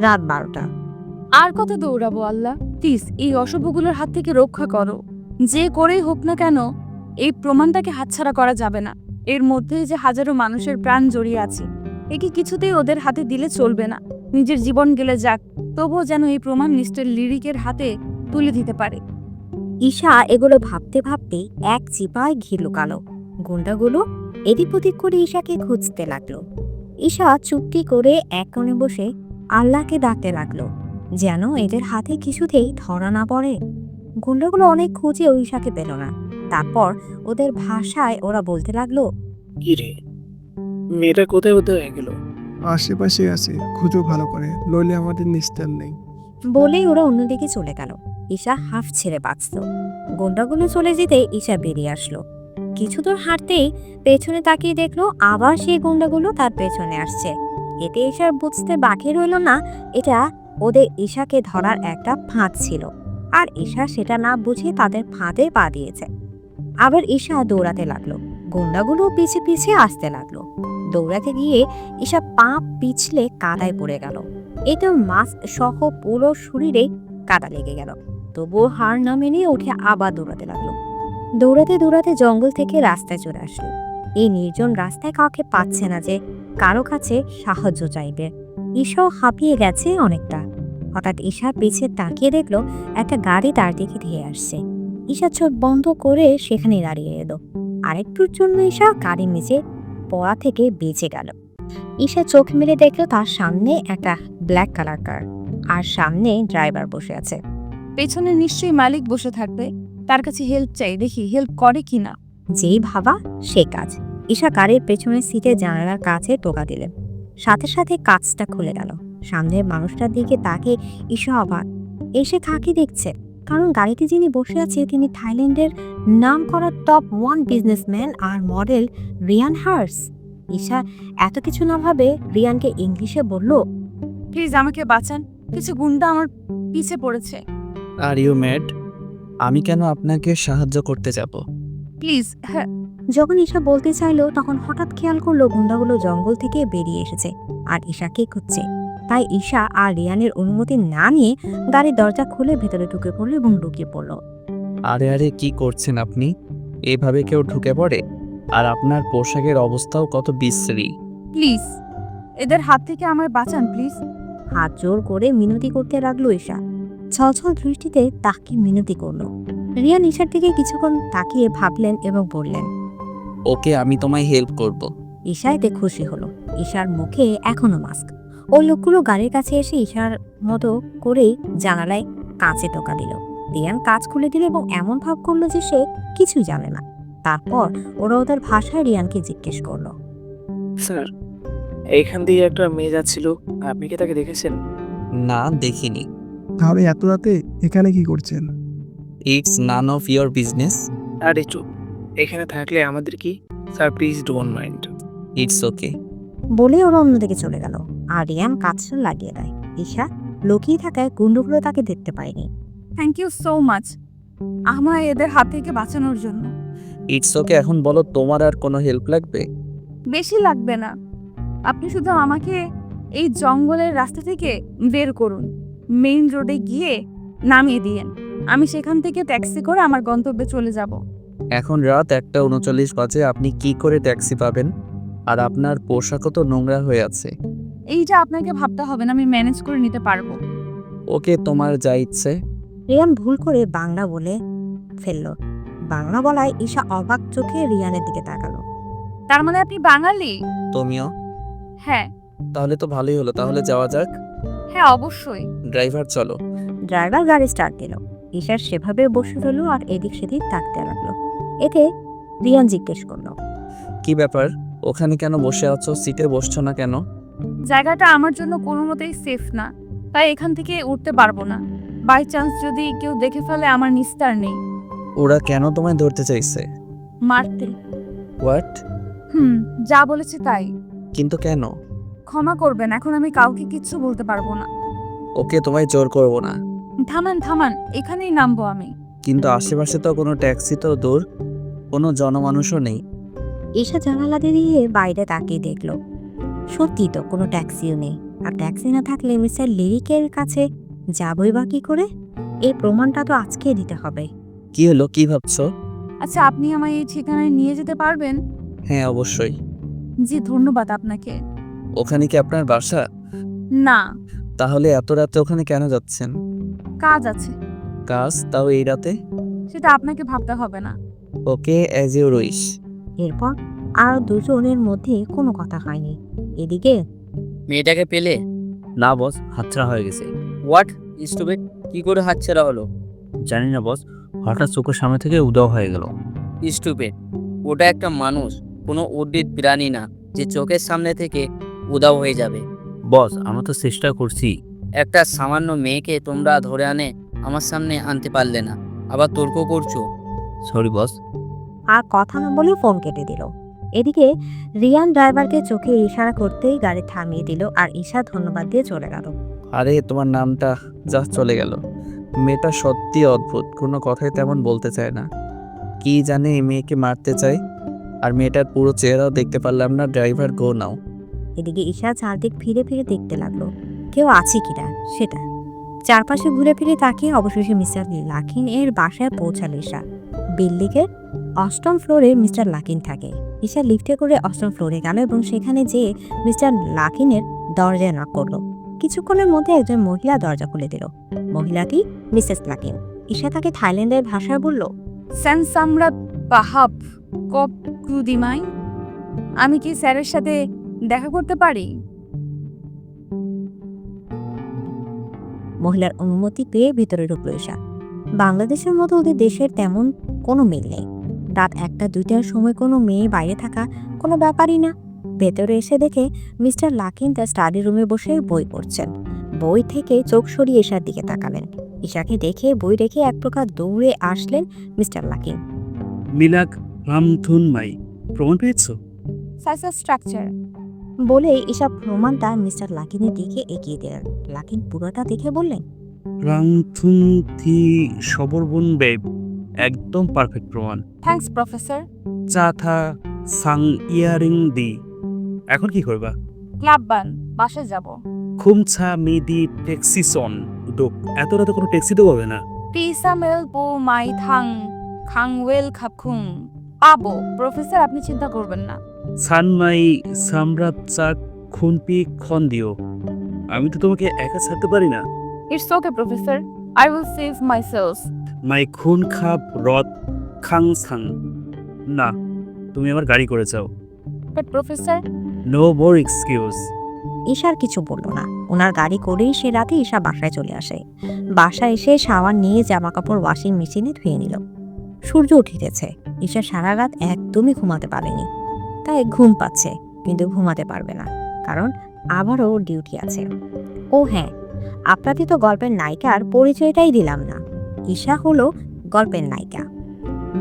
রাত 12টা। আর কত দৌড়াবো আল্লাহ, প্লিজ এই অশুভগুলোর হাত থেকে রক্ষা করো। যে করেই হোক না কেন, এই প্রমাণটাকে হাতছাড়া করা যাবে না। এর মধ্যে যে হাজারো মানুষের প্রাণ জড়িয়ে আছে, একে কিছুতেই ওদের হাতে দিলে চলবে না। নিজের জীবন গেলে যাক, তবুও যেন এই প্রমাণ মিস্টার লিরিকের হাতে তুলে দিতে পারে। ঈশা এগুলো ভাবতে ভাবতে এক চিপায় ঘি লুকালো। গুন্ডাগুলো এদিক ওদিক করে ঈশাকে খুঁজতে লাগলো। ঈশা চুপটি করে এক কোণে বসে আল্লাহকে ডাকতে লাগলো, যেন এদের হাতে কিছুতেই ধরা না পড়ে। গুন্ডাগুলো অনেক খুঁজেও ঈশাকে পেল না। তারপর ওদের ভাষায় ওরা বলতে লাগলো, কি রে, মেয়েটা কোথায় হয়ে গেল? আশেপাশে আছে, খুঁজো ভালো করে, নইলে আমাদের নিস্তার নেই। বলেই ওরা অন্যদিকে চলে গেল। ঈশা হাফ ছেড়ে বাঁচত। গুন্ডাগুলো চলে যেতে ঈশা বেরিয়ে আসলো। কিছু দূর হাঁটতেই পেছনে তাকিয়ে দেখলো আবার সেই গুন্ডাগুলো তার পেছনে আসছে। এতে ঈশার বুঝতে বাকি রইল না এটা ওদের ঈশাকে ধরার একটা ফাঁদ ছিল, আর ঈশা সেটা না বুঝে তাদের ফাঁদে পা দিয়েছে। আবার ঈশা দৌড়াতে লাগলো। গুন্ডাগুলো পিছে পিছে আসতে লাগলো। দৌড়াতে গিয়ে ঈশা পা পিছলে কাদায় পড়ে গেল। এতে মাস্ক সহ পুরো শরীরে কাদা লেগে গেল। তবুও হার না মেনে উঠে আবার দৌড়াতে লাগলো। দৌড়াতে দৌড়াতে জঙ্গল থেকে রাস্তায় চলে আসলো। এই নির্জন রাস্তায় কাউকে পাচ্ছে না যে কারো কাছে সাহায্য চাইবে। ঈশাও হাঁপিয়ে গেছে অনেকটা। হঠাৎ ঈশা পিছে তাকিয়ে দেখলো একটা গাড়ি তার দিকে ধেয়ে আসছে। ঈশা চোখ বন্ধ করে সেখানে দাঁড়িয়ে এলো। আরেকটুর জন্য ঈশা গাড়ির নিচে পড়া থেকে বেঁচে গেল। ঈশা চোখ মেলে দেখলো তার সামনে একটা ব্ল্যাক কালার কার, আর সামনে ড্রাইভার বসে আছে। পেছনে নিশ্চয়ই মালিক বসে থাকবে, তার কাছে হেল্প চাই, দেখি হেল্প করে কিনা। যেই ভাবা সে কাজ। ঈশা গাড়ির পেছনের সিটে জানালার কাছে টোকা দিলেন। সাথে সাথে কাঁচটা খুলে গেল। সামনের মানুষটার দিকে তাকিয়ে ঈশা অবাক। এসে কাকে দেখছে, কারণ গাড়িতে যিনি বসে আছে তিনি থাইল্যান্ডের নাম করা টপ 1 বিজনেসম্যান আর মডেল রিয়ান হার্স। ঈশা এত কিছু না ভাবে রিয়ানকে ইংলিশে বলল, প্লিজ আমাকে বাঁচান, কিছু গুন্ডা আমার পিছে পড়েছে। Are you mad? আমি কেন আপনাকে সাহায্য করতে যাব? প্লিজ। হ্যাঁ, যখন ঈশা বলতে চাইলো তখন হঠাৎ খেয়াল করলো গুন্ডাগুলো জঙ্গল থেকে বেরিয়ে এসেছে আর ঈশাকে খুঁজছে। তাই ঈশা আর রিয়ানের অনুমতি না নিয়ে গাড়ির দরজা খুলে ভেতরে ঢুকে পড়লো এবং লুকিয়ে পড়লো। আরে আরে, কি করছেন আপনি? এভাবে কেউ ঢুকে পড়ে? আর আপনার পোশাকের অবস্থাও কত বিশ্রী। প্লিজ এদের হাত থেকে আমায় বাঁচান প্লিজ। হাত জোর করে মিনতি করতে লাগলো ঈশা। ছলছল দৃষ্টিতে তাকে মিনতি করলো। রিয়ান ঈশার দিকে কিছুক্ষণ তাকিয়ে ভাবলেন এবং বললেন, ওকে, আমি তোমায় হেল্প করব। ঈশা এতে খুশি হলো। ঈশার মুখে এখনো মাস্ক। ওই লোকগুলো গাড়ির কাছে এসে ঈশার মতো করেই জানালায় কাঁচে টোকা দিল। রিয়ান কাঁচ খুলে দিল এবং এমন ভাব করলো যে সে কিছুই জানে না। তারপর ওরা ওদের ভাষায় রিয়ানকে জিজ্ঞেস করলো, স্যার, এইখান দিয়ে একটা মেয়ে যাচ্ছিল, আপনি কি তাকে দেখেছেন? না, দেখিনি। তাহলে এত রাতে এখানে কি করছেন? It's none of your business. আরে চুপ, এখানে থাকলে আমাদের কি? Sir please don't mind. It's okay. বলে ওরা অন্যদিকে চলে গেল আর রিয়ান কাঁচটা লাগিয়ে দেয়। ঈশা লুকিয়ে থাকায় গুন্ডগুলো তাকে দেখতে পায়নি। থ্যাংক ইউ সো মাচ আমায় এদের হাত থেকে বাঁচানোর জন্য। It's okay. এখন বলো, তোমার আর কোনো হেল্প লাগবে? বেশি লাগবে না, আপনি শুধু আমাকে এই জঙ্গলের রাস্তা থেকে বের করুন, মেইন রোডে গিয়ে নামিয়ে দিয়েন। আমি সেখান থেকে ট্যাক্সি করে আমার গন্তব্যে চলে যাব। এখন রাত 1:39 বাজে, আপনি কি করে ট্যাক্সি পাবেন? আর আপনার পোশাকও তো নোংরা হয়ে আছে। এইটা আপনাকে ভাবতে হবে না, আমি ম্যানেজ করে নিতে পারবো। ওকে, তোমার যা ইচ্ছে। রিয়ান ভুল করে বাংলা বলে ফেলল। বাংলা বলায় ঈশা অবাক চোখে রিয়ানের দিকে তাকালো। তার মানে আপনি বাঙালি? তুমিও? হ্যাঁ। তাহলে তো ভালোই হলো, তাহলে যাওয়া যাক। হ্যাঁ অবশ্যই। ড্রাইভার চলো। ড্রাইভার গাড়ি স্টার্ট দিল। ঈশার সেভাবে বসে রইল আর এদিক সেদিক তাকতে লাগলো। এতে রিয়ান জিজ্ঞেস করলো, কি ব্যাপার, ওখানে কেন বসে আছো? সিটে বসছো না কেন? জায়গাটা আমার জন্য কোনো মতেই সেফ না, তাই এখান থেকে উঠতে পারবো না। বাই চান্স যদি কেউ দেখে ফেলে আমার নিস্তার নেই। ওরা কেন তোমায় ধরতে চাইছে? মারতে। হোয়াট? যা বলেছে তাই। কিন্তু কেন? ক্ষমা করবেন, এখন আমি কাউকে কিচ্ছু বলতে পারবো না। ওকে, তোমায় জোর করবো না। থামান থামান, এখানেই নামবো আমি। কিন্তু আশেপাশে তো কোনো ট্যাক্সি তো দূর, কোনো জনমানুষও নেই। ঈশা জানালা দিয়ে বাইরে তাকিয়ে দেখলো। সত্যি তো কোনো ট্যাক্সিও নেই। আর ট্যাক্সি না থাকলে মিস্টার লিরিকের কাছে যাবই বা কি করে? এই প্রমাণটা তো আজকে দিতে হবে। কি হলো, কি ভাবছো? আচ্ছা, আপনি আমায় এই ঠিকানায় নিয়ে যেতে পারবেন? হ্যাঁ, অবশ্যই। জি, ধন্যবাদ আপনাকে। ওখানে কি আপনার বাসা? না, তাহলে এত রাতে ওখানে কেন যাচ্ছেন? কাজ আছে। কাজ, তাও এই রাতে? সেটা আপনাকে ভাবতে হবে না। ওকে, অ্যাজ ইউ উইশ। এরপর আর দুজনের মধ্যে কোনো কথা হয়নি। এদিকে মেয়েটাকে পেলে? না বস, হাতছাড়া হয়ে গেছে। হোয়াট স্টুপিড, কি করে হাতছাড়া হলো? জানি না বস, হঠাৎ চোখের সামনে থেকে উধাও হয়ে গেল। স্টুপিড, ওটা একটা মানুষ, কোনো উদ্ভিদ প্রাণী না যে চোখের সামনে থেকে উধাও হয়ে যাবে। বস, আমরা তো চেষ্টা করছি। একটা সামান্য মেয়েকে তোমরা ধরে আনে আমার সামনে আনতে পারলে না, আবার তর্ক করছো। Sorry boss. আর কথা না বলে ফোন কেটে দিল। এদিকে রিয়ান ড্রাইভারকে চোখে ইশারা করতেই গাড়ি থামিয়ে দিল আর ঈশা ধন্যবাদ দিয়ে চলে গেল। আরে তোমার নামটা যা চলে গেল। মেয়েটা সত্যি অদ্ভুত, কোনো কথাই তেমন বলতে চায় না। কি জানে এই মেয়েকে মারতে চায়। আর মেয়েটার পুরো চেহারাও দেখতে পারলাম না। ড্রাইভার গো নাও। এদিকে ঈশা চারদিক ফিরে ফিরে দেখতে লাগলো কেউ আছে কিনা সেটা। চারপাশে ঘুরে ফিরে তাকিয়ে অবশেষে মিস্টার লাকিন এর বাসায় পৌঁছালো ঈশা। বিল্ডিংয়ের 8ম ফ্লোরে মিস্টার লাকিন থাকে। ঈশা লিফটে করে 8ম ফ্লোরে গেল এবং সেখানে যেয়ে মিস্টার লাকিনের দরজায় নক করলো। কিছুক্ষণের মধ্যে একজন মহিলা দরজা খুলে দিল। মহিলাটি মিসেস লাকিন। ঈশা তাকে থাইল্যান্ডের ভাষায় বলল, সেনসামরাত বাহাব কপ ক্রুদিমাই, আমি কি স্যারের সাথে দেখা করতে পারি? মহিলার অনুমতি পেয়ে ভিতরে ঢুকলো ঈশা। বাংলাদেশের মতো ওদের দেশের তেমন কোনো মিল নেই। রাত 1টা-2টার সময় কোনো মেয়ে বাইরে থাকা কোনো ব্যাপারই না। ভেতরে এসে দেখে মিস্টার লাকিন তার স্টাডি রুমে বসে বই পড়ছেন। বই থেকে চোখ সরিয়ে ঈশার দিকে তাকালেন। ঈশাকে দেখে বই রেখে এক প্রকার দৌড়ে আসলেন মিস্টার লাকিন। মিলাক রামধুনমাই, প্রমাণ পেয়েছো? সাইসার স্ট্রাকচার। বলে ঈশা প্রমাণটা মিস্টার লাকিনের দিকে এগিয়ে দিলেন। লাকিন পুরোটা দেখে বললেন, রামধুন থি সবরবন বেব, একদম পারফেক্ট প্রমাণ। Thanks professor. চা থা সাং ইয়ারিং দি। এখন কি করবা? ক্লাব বান, বাসায় যাব। খুমছা মেদি ট্যাক্সিসন ডোক, এত রাতে কোনো ট্যাক্সি তো পাবে না। টিসা মেল পো মাই থাং খাংওয়েল খাপখুং। পাবো প্রফেসর, আপনি চিন্তা করবেন না। সানমাই সামরাত চা খুনপি খন দিও, আমি তো তোমাকে একা ছাড়তে পারি না। It's okay professor, I will save myself. My খুন খাপ রথ খাং সাং। না, তুমি আমার গাড়ি করে যাও। But professor, no more excuse. ঈশার কিছু বলল না। ওনার গাড়ি করেই সে রাতে ঈশা বাসায় চলে আসে। বাসায় এসে শাওয়ার নিয়ে জামাকাপড় ওয়াশিং মেশিনে ধুয়ে নিল। সূর্য উঠিতেছে। ঈশা সারা রাত একদমই ঘুমাতে পারেনি। তাই ঘুম পাচ্ছে, কিন্তু ঘুমাতে পারবে না, কারণ আবারও ডিউটি আছে। ও হ্যাঁ, আপনাদের তো গল্পের নায়িকার পরিচয়টাই দিলাম না। ঈশা হলো গল্পের নায়িকা।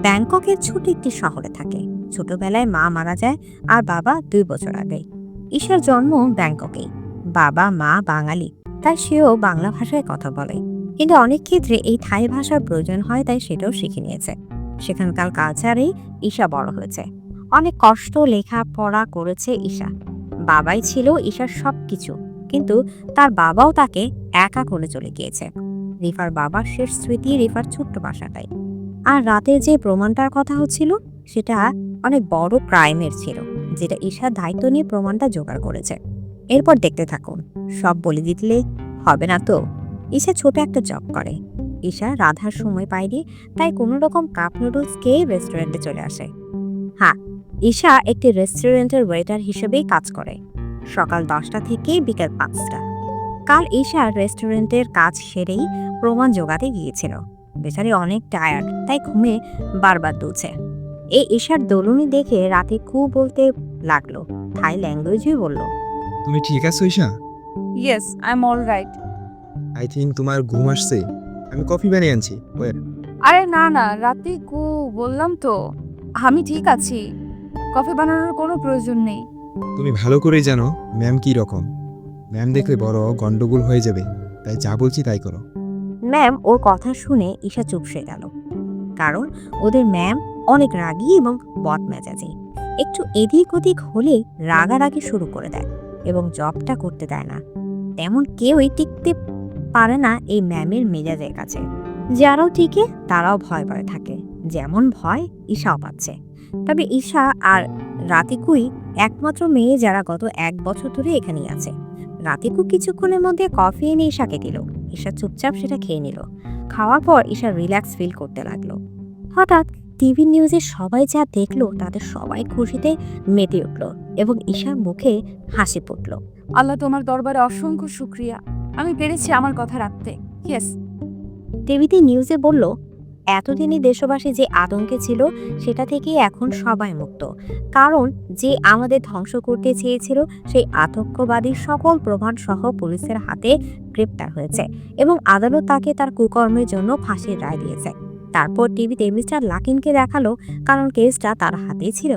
ব্যাংককের ছোট একটি শহরে থাকে। ছোটবেলায় মা মারা যায় আর বাবা 2 বছর আগে। ঈশার জন্ম ব্যাংককেই। বাবা মা বাঙালি, তাই সেও বাংলা ভাষায় কথা বলে। কিন্তু অনেক ক্ষেত্রে এই থাই ভাষার প্রয়োজন হয়, তাই সেটাও শিখে নিয়েছে। সেখানকার কালচারেই ঈশা বড় হয়েছে। অনেক কষ্ট লেখাপড়া করেছে ঈশা। বাবাই ছিল ঈশার সবকিছু, কিন্তু তার বাবাও তাকে একা করে চলে গিয়েছে। রিফার বাবার শেষ স্মৃতি রিফার ছোট্ট বাসাটাই। আর রাতে যে প্রমাণটার কথা হচ্ছিল সেটা অনেক বড় ক্রাইমের ছিল, যেটা ঈশা দায়িত্ব নিয়ে প্রমাণটা জোগাড় করেছে। এরপর দেখতে থাকুন। সব বলে দিলে হবে না তো। ঈশা ছোট একটা জব করে। ঈশা রাধার সময় পায়নি, তাই কোনো রকম কাপ নুডলস খেয়ে রেস্টুরেন্টে চলে আসে। হ্যাঁ, ঈশা একটি রেস্টুরেন্টের ওয়েটার হিসেবেই কাজ করে, সকাল 10টা থেকে বিকেল 5টা। কাল ঈশা রেস্টুরেন্টের কাজ সেরেই প্রমাণ জোগাতে গিয়েছিল। বেচারি অনেক টায়ার্ড, তাই ঘুমে বারবার দুলছে। এই ঈশার দোলুনি দেখে রাতে খুব বলতে লাগলো, থাই ল্যাঙ্গুয়েজে বলল, তুমি ঠিক আছো Isha? Yes, I am all right. I think তোমার ঘুম আসছে। আমি কফি বানিয়ে আনছি। ওয়েট। আরে না না, রাতে বললাম তো আমি ঠিক আছি। কফি বানানোর কোনো প্রয়োজন নেই। তুমি ভালো করেই জানো ম্যাম কি রকম। ম্যাম দেখলে বড় গন্ডগোল হয়ে যাবে, তাই যা বলছি তাই করো। ম্যাম ওর কথা শুনে ঈশা চুপসে গেল, কারণ ওদের ম্যাম অনেক রাগী এবং বদমেজাজি। একটু এদিক ওদিক হলে রাগারাগি শুরু করে দেয় এবং জবটা করতে দেয় না। তেমন কেউই টিকতে পারে না এই ম্যামের মেজাজের কাছে। যারাও টিকে তারাও ভয় ভয় থাকে, যেমন ভয় ঈশাও পাচ্ছে। তবে ঈশা আর রাতিকুই একমাত্র মেয়ে যারা গত 1 বছর ধরে এখানেই আছে। রাতিকু কিছুক্ষণের মধ্যে কফি এনে ঈশাকে দিল। ঈশা চুপচাপ সেটা খেয়ে নিল। খাওয়ার পর ঈশা রিল্যাক্স ফিল করতে লাগলো। হঠাৎ টিভি নিউজে সবাই যা দেখলো তাদের সবাই খুশিতে মেতে উঠল এবং ঈশার মুখে হাসি ফুটল। আল্লাহ, তোমার দরবারে অসংখ্য শুক্রিয়া, আমি পেরেছি আমার কথা রাখতে। ইয়েস। টিভিতে নিউজে বলল, এতদিনই দেশবাসী যে আতঙ্কে ছিল সেটা থেকে এখন সবাই মুক্ত, কারণ যে আমাদের ধ্বংস করতে চেয়েছিল সেই আতঙ্কবাদীর সকল প্রমাণ সহ পুলিশের হাতে গ্রেপ্তার হয়েছে এবং আদালত তাকে তার কুকর্মের জন্য ফাঁসির রায় দিয়েছে। তারপর টিভিতে মিস্টার লাকিনকে দেখালো, কারণ কেসটা তার হাতেই ছিল।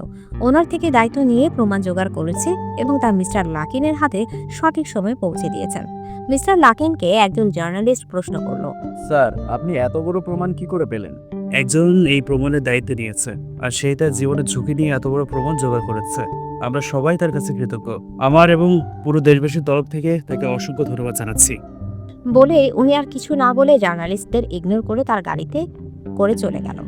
ওনার থেকে দায়িত্ব নিয়ে প্রমাণ জোগাড় করেছে এবং তা মিস্টার লাকিনের হাতে সঠিক সময়ে পৌঁছে দিয়েছেন। মিস্টার লাকিনকে একজন জার্নালিস্ট প্রশ্ন করলো, স্যার, আপনি এত বড় প্রমাণ কি করে পেলেন? একজন এই প্রমাণের দায়িত্ব নিয়েছে, আর সেই তার জীবনের ঝুঁকি নিয়ে এত বড় প্রমাণ জোগাড় করেছে। আমরা সবাই তার কাছে কৃতজ্ঞ। আমার এবং পুরো দেশবাসীর তরফ থেকে তাকে অসংখ্য ধন্যবাদ জানাচ্ছি। বলে উনি আর কিছু না বলে জার্নালিস্টদের ইগনোর করে তার গাড়িতে করে চলে গেল।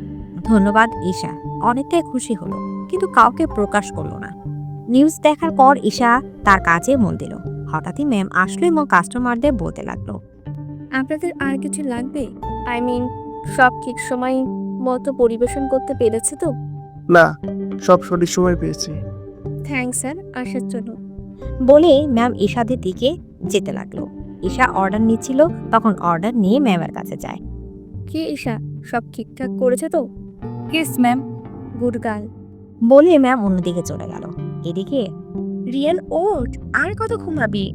ধন্যবাদ ঈশা অনেকটাই খুশি হলো, কিন্তু কাউকে প্রকাশ করলো না। নিউজ দেখার পর ঈশা তার কাজে মন দিল। হঠাৎই ম্যাম আসলো এবং কাস্টমারদের বলতে লাগলো, আপনাদের আর কিছু লাগবে? আই মিন, সব ঠিক সময় মতো পরিবেশন করতে পেরেছে তো? না, সব সঠিক সময় পেয়েছি। থ্যাঙ্কস স্যার আসার জন্য। বলে ম্যাম ঈশাদের দিকে যেতে লাগলো। ঈশা অর্ডার নিচ্ছিল, তখন অর্ডার নিয়ে ম্যামের কাছে যায়। কি ঈশা, সব ঠিকঠাক করেছে তো? Yes ma'am. Good girl. বলে ম্যাম অন্যদিকে চলে গেল। এদিকে রিয়ান, ওঠ, আর কত ঘুমাবি?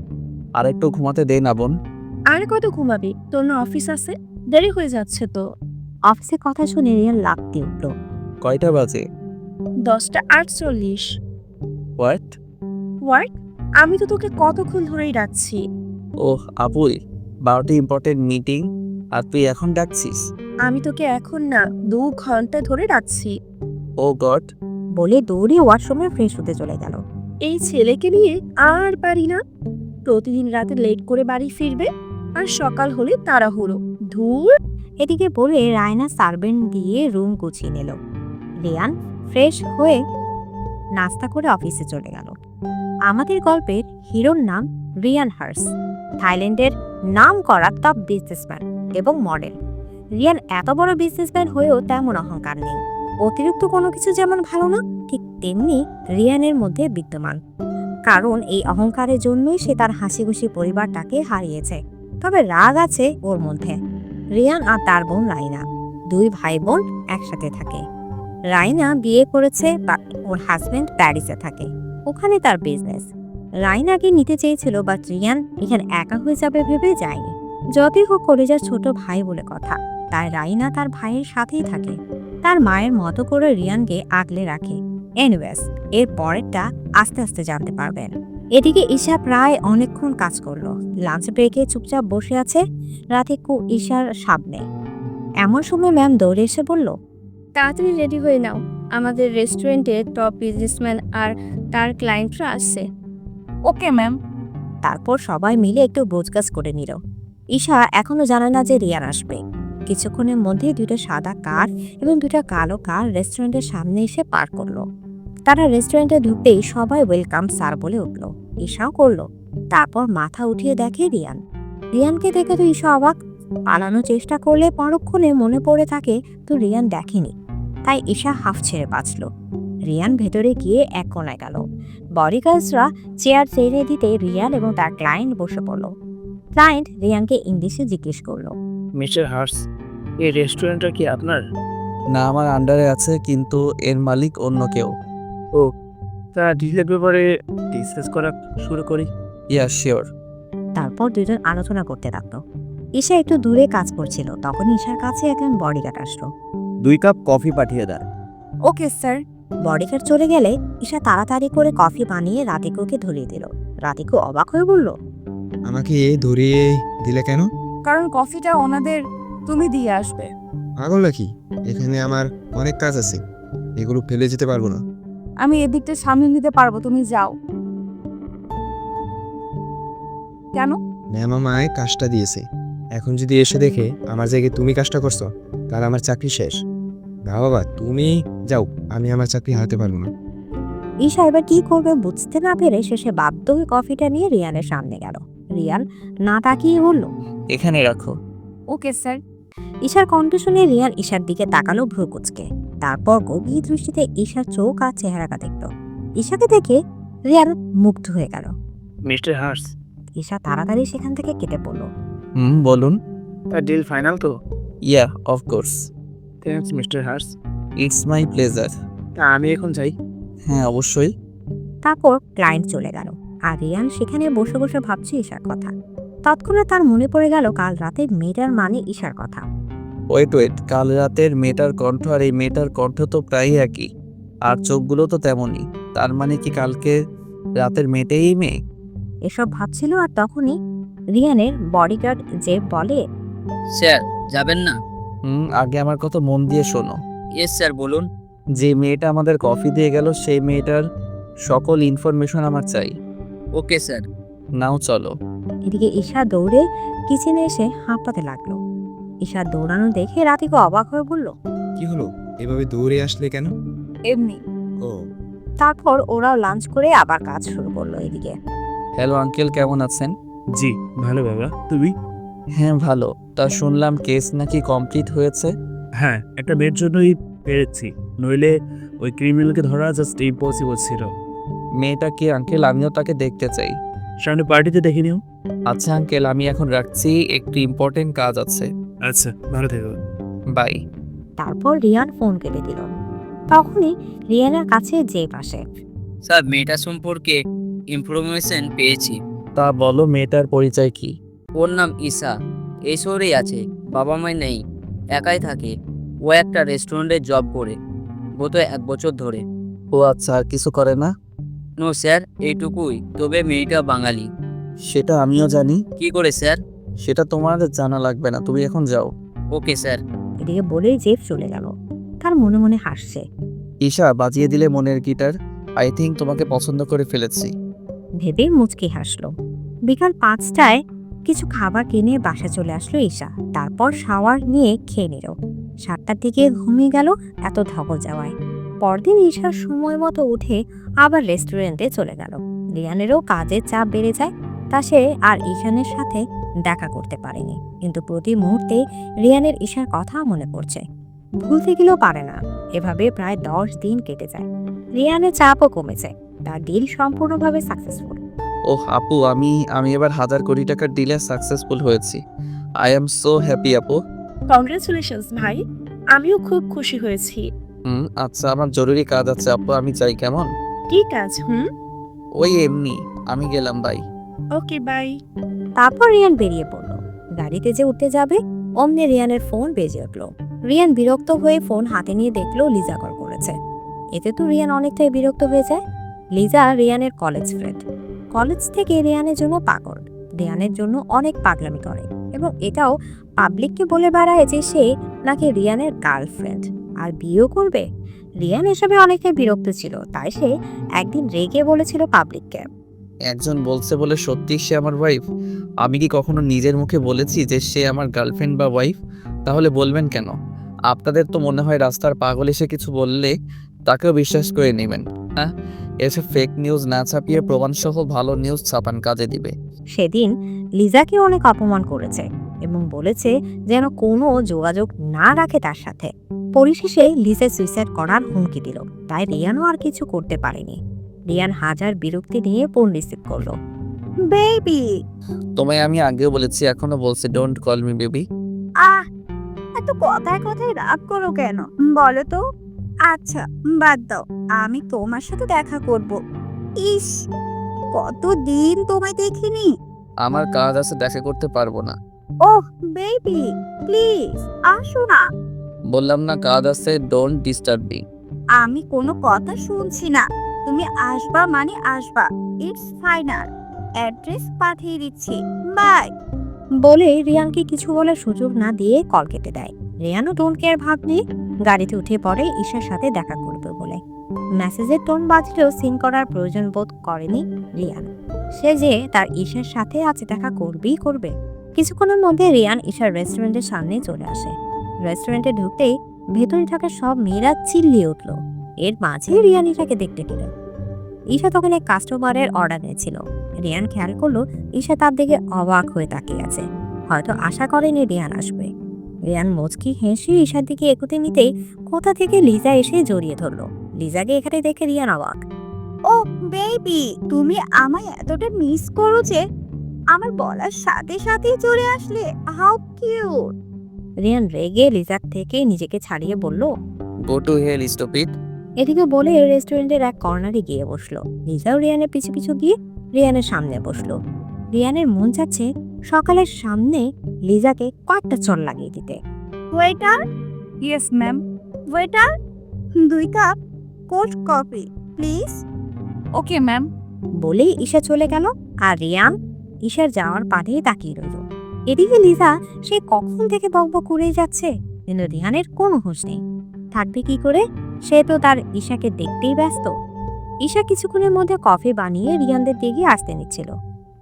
আর একটু ঘুমাতে দে না বোন। আর কত ঘুমাবি? তোর না অফিস আছে, দেরি হয়ে যাচ্ছে তো। অফিসে কথা শুনে রিয়ান লাফতে উঠল। কয়টা বাজে? 10:48। হোয়াট? হোয়াট? আমি তো তোকে কতক্ষণ ধরেই ডাকছি। ওহ আপুই, 12টি ইম্পর্টেন্ট মিটিং আর তুই এখন ডাকছিস? আমি তোকে এখন না 2 ঘন্টা ধরে ডাকছি। ও গড। বলে দৌড়ে ওয়াশরুমে ফ্রেশ হতে চলে গেল। এই ছেলেকে নিয়ে আর পারি না। প্রতিদিন রাতে লেট করে বাড়ি ফিরবে আর সকাল হলে তাড়াহুড়ো। ধুর। এদিকে বলে রায়না সার্ভেন্ট দিয়ে রুম গুছিয়ে নিল। রিয়ান ফ্রেশ হয়ে নাস্তা করে অফিসে চলে গেল। আমাদের গল্পের হিরোর নাম রিয়ান হার্স, থাইল্যান্ডের নাম করা টপ বিজনেসম্যান এবং মডেল। রিয়ান এত বড় বিজনেসম্যান হয়েও তেমন অহংকার নেই। অতিরিক্ত কোনো কিছু যেমন ভালো না, ঠিক তেমনি রিয়ানের মধ্যে বিদ্যমান। কারণ এই অহংকারের জন্যই সে তার হাসিখুশি পরিবারটাকে হারিয়েছে। তবে রাগ আছে ওর মধ্যে। রিয়ান আর তার বোন রাইনা, 2 ভাই বোন একসাথে থাকে। রাইনা বিয়ে করেছে, ওর হাজবেন্ড প্যারিসে থাকে, ওখানে তার বিজনেস। রাইনাকে নিতে চেয়েছিল, বাট রিয়ান এখানে একা হয়ে যাবে ভেবে যায়নি। যতই হোক কলেজার ছোট ভাই বলে কথা, তাই রাইনা তার ভাইয়ের সাথেই থাকে। তার মায়ের মতো করে রিয়ানকে আগলে রাখে। এনিওয়েজ, এর পরেরটা আস্তে আস্তে জানতে পারবেন। এদিকে ঈশা প্রায় অনেকক্ষণ কাজ করলো। লাঞ্চ ব্রেকে চুপচাপ বসে আছে রাতিকু ঈশার সামনে। এমন সময় ম্যাম দৌড়ে এসে বলল, তাড়াতাড়ি রেডি হয়ে নাও, আমাদের রেস্টুরেন্টে টপ বিজনেসম্যান আর তার ক্লায়েন্টরা আসছে। Okay ma'am. তারপর সবাই মিলে একটু বোঝগাছ করে নিল। ঈশা এখনো জানে না যে রিয়ান আসবে। কিছুক্ষণের মধ্যে 2টা সাদা কার এবং 2টা কালো কার রেস্টুরেন্টের সামনে এসে পার্ক করলো। তারা রেস্টুরেন্টে ঢুকতেই সবাই ওয়েলকাম স্যার বলে উঠল। ঈশাও করলো। তারপর মাথা উঠিয়ে দেখে রিয়ান। রিয়ানকে দেখে তো ঈশা অবাক। পালানোর চেষ্টা করলে পরক্ষণে মনে পড়ে থাকে তো রিয়ান দেখেনি। তাই ঈশা হাফ ছেড়ে বাঁচল। রিয়ান ভেতরে গিয়ে এক কোণায় গেল। বডিগার্ডসরা চেয়ার ছেড়ে দিতে রিয়ান এবং তার ক্লায়েন্ট বসে পড়ল। ক্লায়েন্ট রিয়ানকে ইংলিশে জিজ্ঞেস করলো, মিস্টার হার্স, এই রেস্টুরেন্টটা কি আপনার? না, আমার আন্ডারে আছে, কিন্তু এর মালিক অন্য কেউ। তা ডিলের ব্যাপারে ডিসকাস করা শুরু করি। Yeah sure. তারপর 2জন আলোচনা করতে লাগলো। ঈশা একটু দূরে কাজ করছিল, তখন ঈশার কাছে একজন বডিগার্ড আসলো। 2 কাপ কফি পাঠিয়ে দেন। Okay sir. বডিগার্ড চলে গেলে ঈশা তাড়াতাড়ি করে কফি বানিয়ে রাতিকুকে ধরিয়ে দিল। রাতিকু অবাক হয়ে বলল, আমাকে ধরিয়ে দিলে কেন? কারণ কফিটা ওনাদের তুমি দিয়ে আসবে। পাগল নাকি? এখানে আমার অনেক কাজ আছে, এগুলো ফেলে যেতে পারবো না। আমি এদিকটা সামনে নিতে পারবো, তুমি যাও। কেন? ম্যাম আমায় কাজটা দিয়েছে। এখন যদি এসে দেখে আমার জায়গায় তুমি কাজটা করছো, তাহলে আমার চাকরি শেষ। না বাবা, তুমি যাও, আমি আমার চাকরি হারাতে পারবো না। ঈশা এবার কি করবে বুঝতে না পেরে শেষে বাধ্য হয়ে কফিটা নিয়ে রিয়ানের সামনে গেল। রিয়ান না তাকিয়ে বলল, এখানে রাখো। Okay sir. ঈশার কণ্ঠ শুনে রিয়ান ঈশার দিকে তাকালো ভ্রু কুঁচকে। তারপর গভীর দৃষ্টিতে ঈশার চোখ আর চেহারাটা দেখল। ঈশাকে দেখে রিয়ান মুগ্ধ হয়ে গেল। মিস্টার হার্স, ঈশা তাড়াতাড়ি সেখান থেকে কেটে পড়ল। বলুন। তার ডিল ফাইনাল তো? Yeah, of course. থ্যাঙ্কস মিস্টার হার্স। It's my pleasure. তা আমি এখন যাই। হ্যাঁ, অবশ্যই। তারপর ক্লায়েন্ট চলে গেল আর রিয়ান সেখানে বসে বসে ভাবছে ঈশার কথা। তৎক্ষণাৎ তার মনে পড়ে গেল কাল রাতে মেয়েটার মানে ঈশার কথা। ওয়েট, কাল রাতের মেয়েটার কণ্ঠ আর এই মেয়েটার কণ্ঠ তো প্রায় একই, আর চোখগুলো তো তেমনই। তার মানে কি কালকে রাতের মেয়েটাই মেয়ে? এসব ভাবছিল আর তখনই রিয়ানের বডিগার্ড যে বলে, স্যার যাবেন না? আগে আমার কথা মন দিয়ে শোনো। ইয়েস স্যার, বলুন। যে মেয়েটা আমাদের কফি দিয়ে গেল সেই মেয়েটার সকল ইনফরমেশন আমার চাই। Okay sir. নাও চলো। এদিকে ঈশা দৌড়ে কিচেনে এসে হাঁপাতে লাগলো। ঈশা দৌড়ানো দেখে রাতিকে অবাক হয়ে বলল, কি হলো, এভাবে দৌড়ে আসলে কেন? এমনি। ও, তারপর ওরাও লাঞ্চ করে আবার কাজ শুরু করলো। এদিকে হ্যালো আঙ্কেল, কেমন আছেন? জি ভালো বাবা, তুমি? হ্যাঁ ভালো। তা শুনলাম কেস নাকি কমপ্লিট হয়েছে। হ্যাঁ, একটা মেয়ের জন্যই পেরেছি, নইলে ওই ক্রিমিনালকে ধরা জাস্ট ইম্পসিবল ছিল। মেয়েটা কি আঙ্কেল? আমিও তাকে দেখতে চাই। সামনে পার্টিতে দেখে নিও। আচ্ছা আঙ্কেল, আমি এখন রাখছি, একটু ইম্পর্টেন্ট কাজ আছে। আচ্ছা, ভালো থেকো। বাই। তারপর রিয়ান ফোন কেটে দিল। তখনই রিয়ানের কাছে যে পাশে, স্যার মেয়েটা সম্পর্কে ইনফরমেশন পেয়েছি। তা বলো, মেয়েটার পরিচয় কি? ওর নাম ঈশা, এই শহরেই আছে, বাবা মা নেই, একাই থাকে। ও একটা রেস্টুরেন্টে জব করে গত 1 বছর ধরে। ও আচ্ছা, আর কিছু করে না? নো স্যার, এইটুকুই। তবে মেয়েটা বাঙালি। সেটা আমিও জানি। কি করে স্যার? সেটা তোমার জানা লাগবে না, তুমি এখন যাও। Okay sir. এদিকে বলেই জেফ চলে গেল। তার মনে মনে হাসছে। ঈশা, বাজিয়ে দিলে মনের গিটার। আই থিঙ্ক তোমাকে পছন্দ করে ফেলেছি। ভেবে মুচকি হাসলো। বিকাল 5টায় কিছু খাবার কিনে বাসা চলে আসলো ঈশা। তারপর শাওয়ার নিয়ে খেয়ে নিল। 7টার দিকে ঘুমিয়ে গেল এত ধকল যাওয়ায়। পরদিন ঈশা সময় মতো উঠে আবার রেস্টুরেন্টে চলে গেল। রিয়ানেরও কাজের চাপ বেড়ে যায়, তা সে আর ঈশানের সাথে দেখা করতে পারেনি। কিন্তু প্রতি মুহূর্তে রিয়ানের ঈশার কথা মনে পড়ছে, ভুলতে গেলেও পারে না। এভাবে প্রায় 10 দিন কেটে যায়। রিয়ানের চাপও কমেছে, তার ডিল সম্পূর্ণভাবে সাকসেসফুল। ওহ আপু, আমি এবার 1000 কোটি টাকার ডিলে সাকসেসফুল হয়েছি। আই এম সো হ্যাপি আপু। কংগ্রেচুলেশনস ভাই, আমিও খুব খুশি হয়েছি। আচ্ছা, আমার জরুরি কাজ আছে আপু, আমি যাই কেমন? কি কাজ? ওই এমনি, আমি গেলাম, বাই। Okay bye. তারপর রিয়ান বেরিয়ে পড়ল। গাড়িতে যে উঠতে যাবে অমনি রিয়ানের ফোন বেজে উঠল। রিয়ান বিরক্ত হয়ে ফোন হাতে নিয়ে দেখলো লিজা কল করেছে। এতে তো রিয়ান অনেকটাই বিরক্ত হয়ে যায়। লিজা রিয়ানের কলেজ ফ্রেন্ড। কলেজ থেকে রিয়ানের জন্য পাগল, রিয়ানের জন্য অনেক পাগলামি করে এবং এটাও পাবলিককে বলে বেড়ায় যে সে নাকি রিয়ানের গার্লফ্রেন্ড আর বিয়েও করবে। রিয়ান এসবে অনেকটাই বিরক্ত ছিল, তাই সে একদিন রেগে বলেছিল পাবলিককে, একজন বলছে বলে সত্যি সে আমার ওয়াইফ? আমি কি কখনো নিজের মুখে বলেছি যে সে আমার গার্লফ্রেন্ড বা ওয়াইফ? তাহলে বলবেন কেন? আপনাদের তো মনে হয় রাস্তার পাগল এসে কিছু বললে তাকেও বিশ্বাস করে নেবেন। হ্যাঁ, এসব ফেক নিউজ না ছাপিয়ে প্রমাণসহ ভালো নিউজ ছাপান কাজে দিবে। সেদিন লিজাকে অনেক অপমান করেছে এবং বলেছে যেন কোনো যোগাযোগ না রাখে তার সাথে। পরিশেষে লিজা সুইসাইড করার হুমকি দিল, তাই রিয়ানও আর কিছু করতে পারেনি। রিয়ান হাজার বিরক্তি নিয়ে ফোন রিসিভ করলো। বেবি, তোমায় আমি আগেও বলেছি, এখনো বলছি, ডোন্ট কল মি বেবি। এত কথায় কথায় রাগ করো কেন বলো তো? আচ্ছা বাদ দাও, আমি তোমার সাথে দেখা করব। ইস, কতদিন তোমায় দেখিনি। আমার কাজ আছে, দেখা করতে পারবো না। ওহ বেবি, প্লিজ আসো না। বললাম না কাজ আছে, ডোন্ট ডিস্টার্ব মি। আমি কোনো কথা শুনছি না, তুমি আসবা মানে আসবা। ইটস ফাইনাল, অ্যাড্রেস পাঠিয়ে দিচ্ছি, বাই। বলে রিয়ানকে কিছু বলার সুযোগ না দিয়ে কল কেটে দেয়। রিয়ানও ডোন্ট কেয়ার ভাব নিয়ে গাড়িতে উঠে পড়ে ঈশার সাথে দেখা করবে বলে। মেসেজের টোন বাজলেও সিন করার প্রয়োজন বোধ করেনি রিয়ান। সে যে তার ঈশার সাথে আজ দেখা করবেই করবে। কিছুক্ষণের মধ্যে রিয়ান ঈশার রেস্টুরেন্টের সামনে চলে আসে। রেস্টুরেন্টে ঢুকতেই ভেতরে থাকা সব মেয়েরা চিল্লিয়ে উঠল। এর মাঝে রিয়ান ঈশাকে দেখতে পেল। ঈশা তখন এক কাস্টমারের অর্ডার নিয়েছিল। রিয়ান খেয়াল করলো ঈশা তার দিকে অবাক হয়ে তাকিয়ে আছে, হয়তো আশা করেনি রিয়ান আসবে। রিয়ান মুচকি হেসে ঈশার দিকে এগোতে নিতেই কোথা থেকে লিজা এসে জড়িয়ে ধরলো। লিজাকে এখানে দেখে রিয়ান অবাক। ও বেবি, তুমি আমায় এতটা মিস করো যে আমার বলার সাথে সাথেই চলে আসলে। How cute. রিয়ান রেগে লিজার থেকে নিজেকে ছাড়িয়ে বলল। Go to hell stupid. এদিকে বলে রেস্টুরেন্টের এক কর্নারে গিয়ে বসলো। লিজাও রিয়ানের পিছু পিছু গিয়ে রিয়ানের সামনে বসলো। রিয়ানের মন চাচ্ছে সকালের সামনে লিজাকে কয়েকটা চড় লাগিয়ে দিতে। Waiter, yes ma'am. Waiter, 2 cup cold coffee please. Okay ma'am. বলেই ঈশা চলে গেল, আর রিয়ান ঈশার যাওয়ার পানে তাকিয়ে রইল। এদিকে লিজা সে কখন থেকে বকবক করেই যাচ্ছে, কিন্তু রিয়ানের কোনো হুঁশ নেই। থাকবে কি করে, সে তো তার ঈশাকে দেখতেই ব্যস্ত। ঈশা কিছুক্ষণের মধ্যে কফি বানিয়ে রিয়ানদের দিকে আসতে নিচ্ছিল।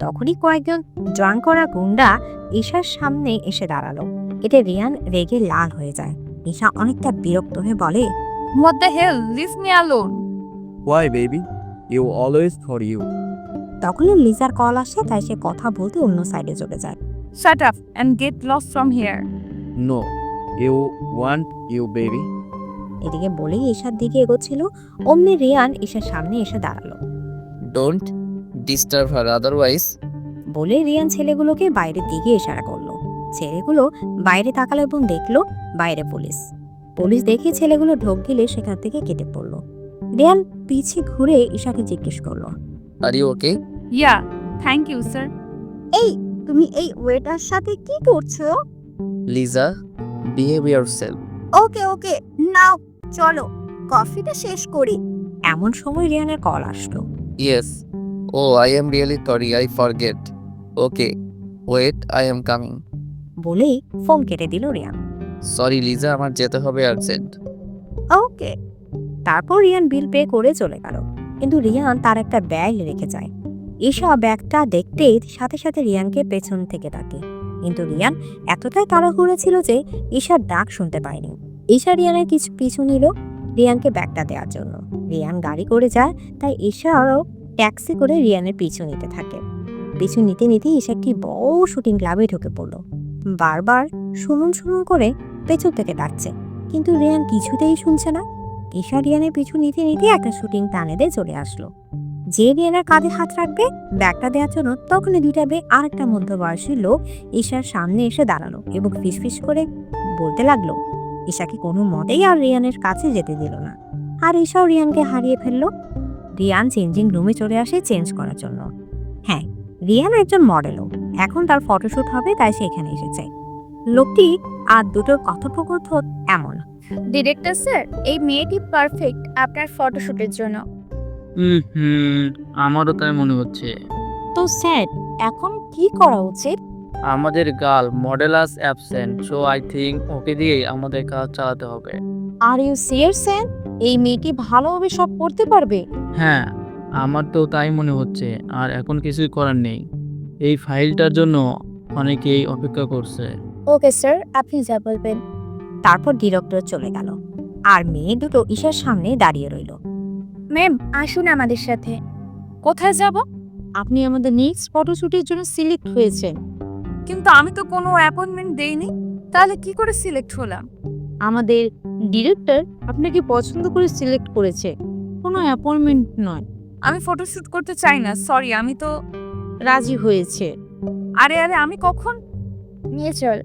তখনই কয়েকজন ড্রাঙ্ক করা গুন্ডা ঈশার সামনে এসে দাঁড়ালো। এতে রিয়ান রেগে লাল হয়ে যায়। ঈশা অনেকটা বিরক্ত হয়ে বলে, what the hell, leave me alone. Why baby, you always for you. তখনই লিজার কল আসে, তাই সে কথা বলতে অন্য সাইডে চলে যায়। Shut up and get lost from here. No, you want you baby. এদিকে বলেই ঈশার দিকে এগোচ্ছিল, অমনি রিয়ান ঈশার সামনে এসে দাঁড়ালো। Don't disturb her otherwise. বলে রিয়ান ছেলেগুলোকে বাইরের দিকে ইশারা করলো। ছেলেগুলো বাইরে তাকালো এবং দেখলো বাইরে পুলিশ। পুলিশ দেখে ছেলেগুলো ঢোক গেলে সেখান থেকে কেটে পড়লো। রিয়ান পিছে ঘুরে ঈশাকে জিজ্ঞেস করলো, are you okay? Yeah, thank you sir. এই, তুমি এই ওয়েটার সাথে কি করছো? Liza, behave yourself. ওকে ওকে, নাও চলো কফিটা শেষ করি। এমন সময় রিয়ানের কল আসলো। Yes, O I am really sorry, I forget. Okay, wait, I am coming. বলেই ফোন কেটে দিল রিয়ান। সরি লিজা, আমার যেতে হবে আর্জেন্ট। ওকে। তারপর রিয়ান বিল পে করে চলে গেল, কিন্তু রিয়ান তার একটা ব্যাগ রেখে যায়। ঈশা ব্যাগটা দেখতেই সাথে সাথে রিয়ানকে পেছন থেকে ডাকে, কিন্তু রিয়ান এতটাই তাড়াহুড়ো ছিল যে ঈশার ডাক শুনতে পায়নি। ঈশা রিয়ানের কিছু পিছু নিল রিয়ানকে ব্যাগটা দেওয়ার জন্য। রিয়ান গাড়ি করে যায়, তাই ঈশাও ট্যাক্সি করে রিয়ানের পিছু নিতে থাকে। পিছু নিতে নিতে ঈশা একটি বড় শুটিং ক্লাবে ঢুকে পড়লো। বারবার শুনুন শুনুন করে পেছন থেকে ডাকছে, কিন্তু রিয়ান কিছুতেই শুনছে না। ঈশা রিয়ানের পিছু নিতে নিতে একটা শুটিং টানেতে চলে আসলো। যে রিয়ানের কাঁধে হাত রাখবে ব্যাগটা দেওয়ার জন্য, তখনই দুইটা মেয়ে আরেকটা মধ্যবয়সী লোক ঈশার সামনে এসে দাঁড়ালো এবং ফিসফিস করে বলতে লাগলো। ঈশাকে কোনো মতেই আর রিয়ানের কাছে যেতে দিল না, আর ঈশাও রিয়ানকে হারিয়ে ফেললো। রিয়ান চেঞ্জিং রুমে চলে আসে চেঞ্জ করার জন্য। হ্যাঁ, রিয়ান একজন মডেলও, এখন তার ফটোশুট হবে, তাই সে এখানে এসেছে। লোকটি আর দুটোর কথোপকথন এমন। ডিরেক্টর স্যার, এই মেয়েটি পারফেক্ট আপনার ফটোশুটের জন্য। আমারও তাই মনে হচ্ছে। তো স্যার, এখন কি করা উচিত? আমাদের girl models absent, so I think okay দিয়েই আমাদের কাজ চালাতে হবে। Are you serious sir? এই মেয়েটি ভালোভাবে সব করতে পারবে? হ্যাঁ, আমার তো তাই মনে হচ্ছে, আর এখন কিছুই করার নেই। এই ফাইলটার জন্য অনেকেই অপেক্ষা করছে। ওকে স্যার, আপনি যা বলবেন। তারপর ডিরেক্টর চলে গেল, আর মেয়ে দুটো ঈশার সামনে দাঁড়িয়ে রইল। ম্যাম, আসুন আমাদের সাথে। কোথায় যাব? আপনি আমাদের নেক্সট ফটোশুটের জন্য সিলেক্ট হয়েছেন। কিন্তু আমি তো কোনো অ্যাপয়েন্টমেন্ট দেইনি, তাহলে কি করে সিলেক্ট হলাম? আমাদের ডিরেক্টর আপনাকে পছন্দ করে সিলেক্ট করেছে, কোনো অ্যাপয়েন্টমেন্ট নয়। আমি ফটোশুট করতে চাই না, সরি। আমি তো রাজি হয়েছে। আরে আরে আমি কখন? নিয়ে চল।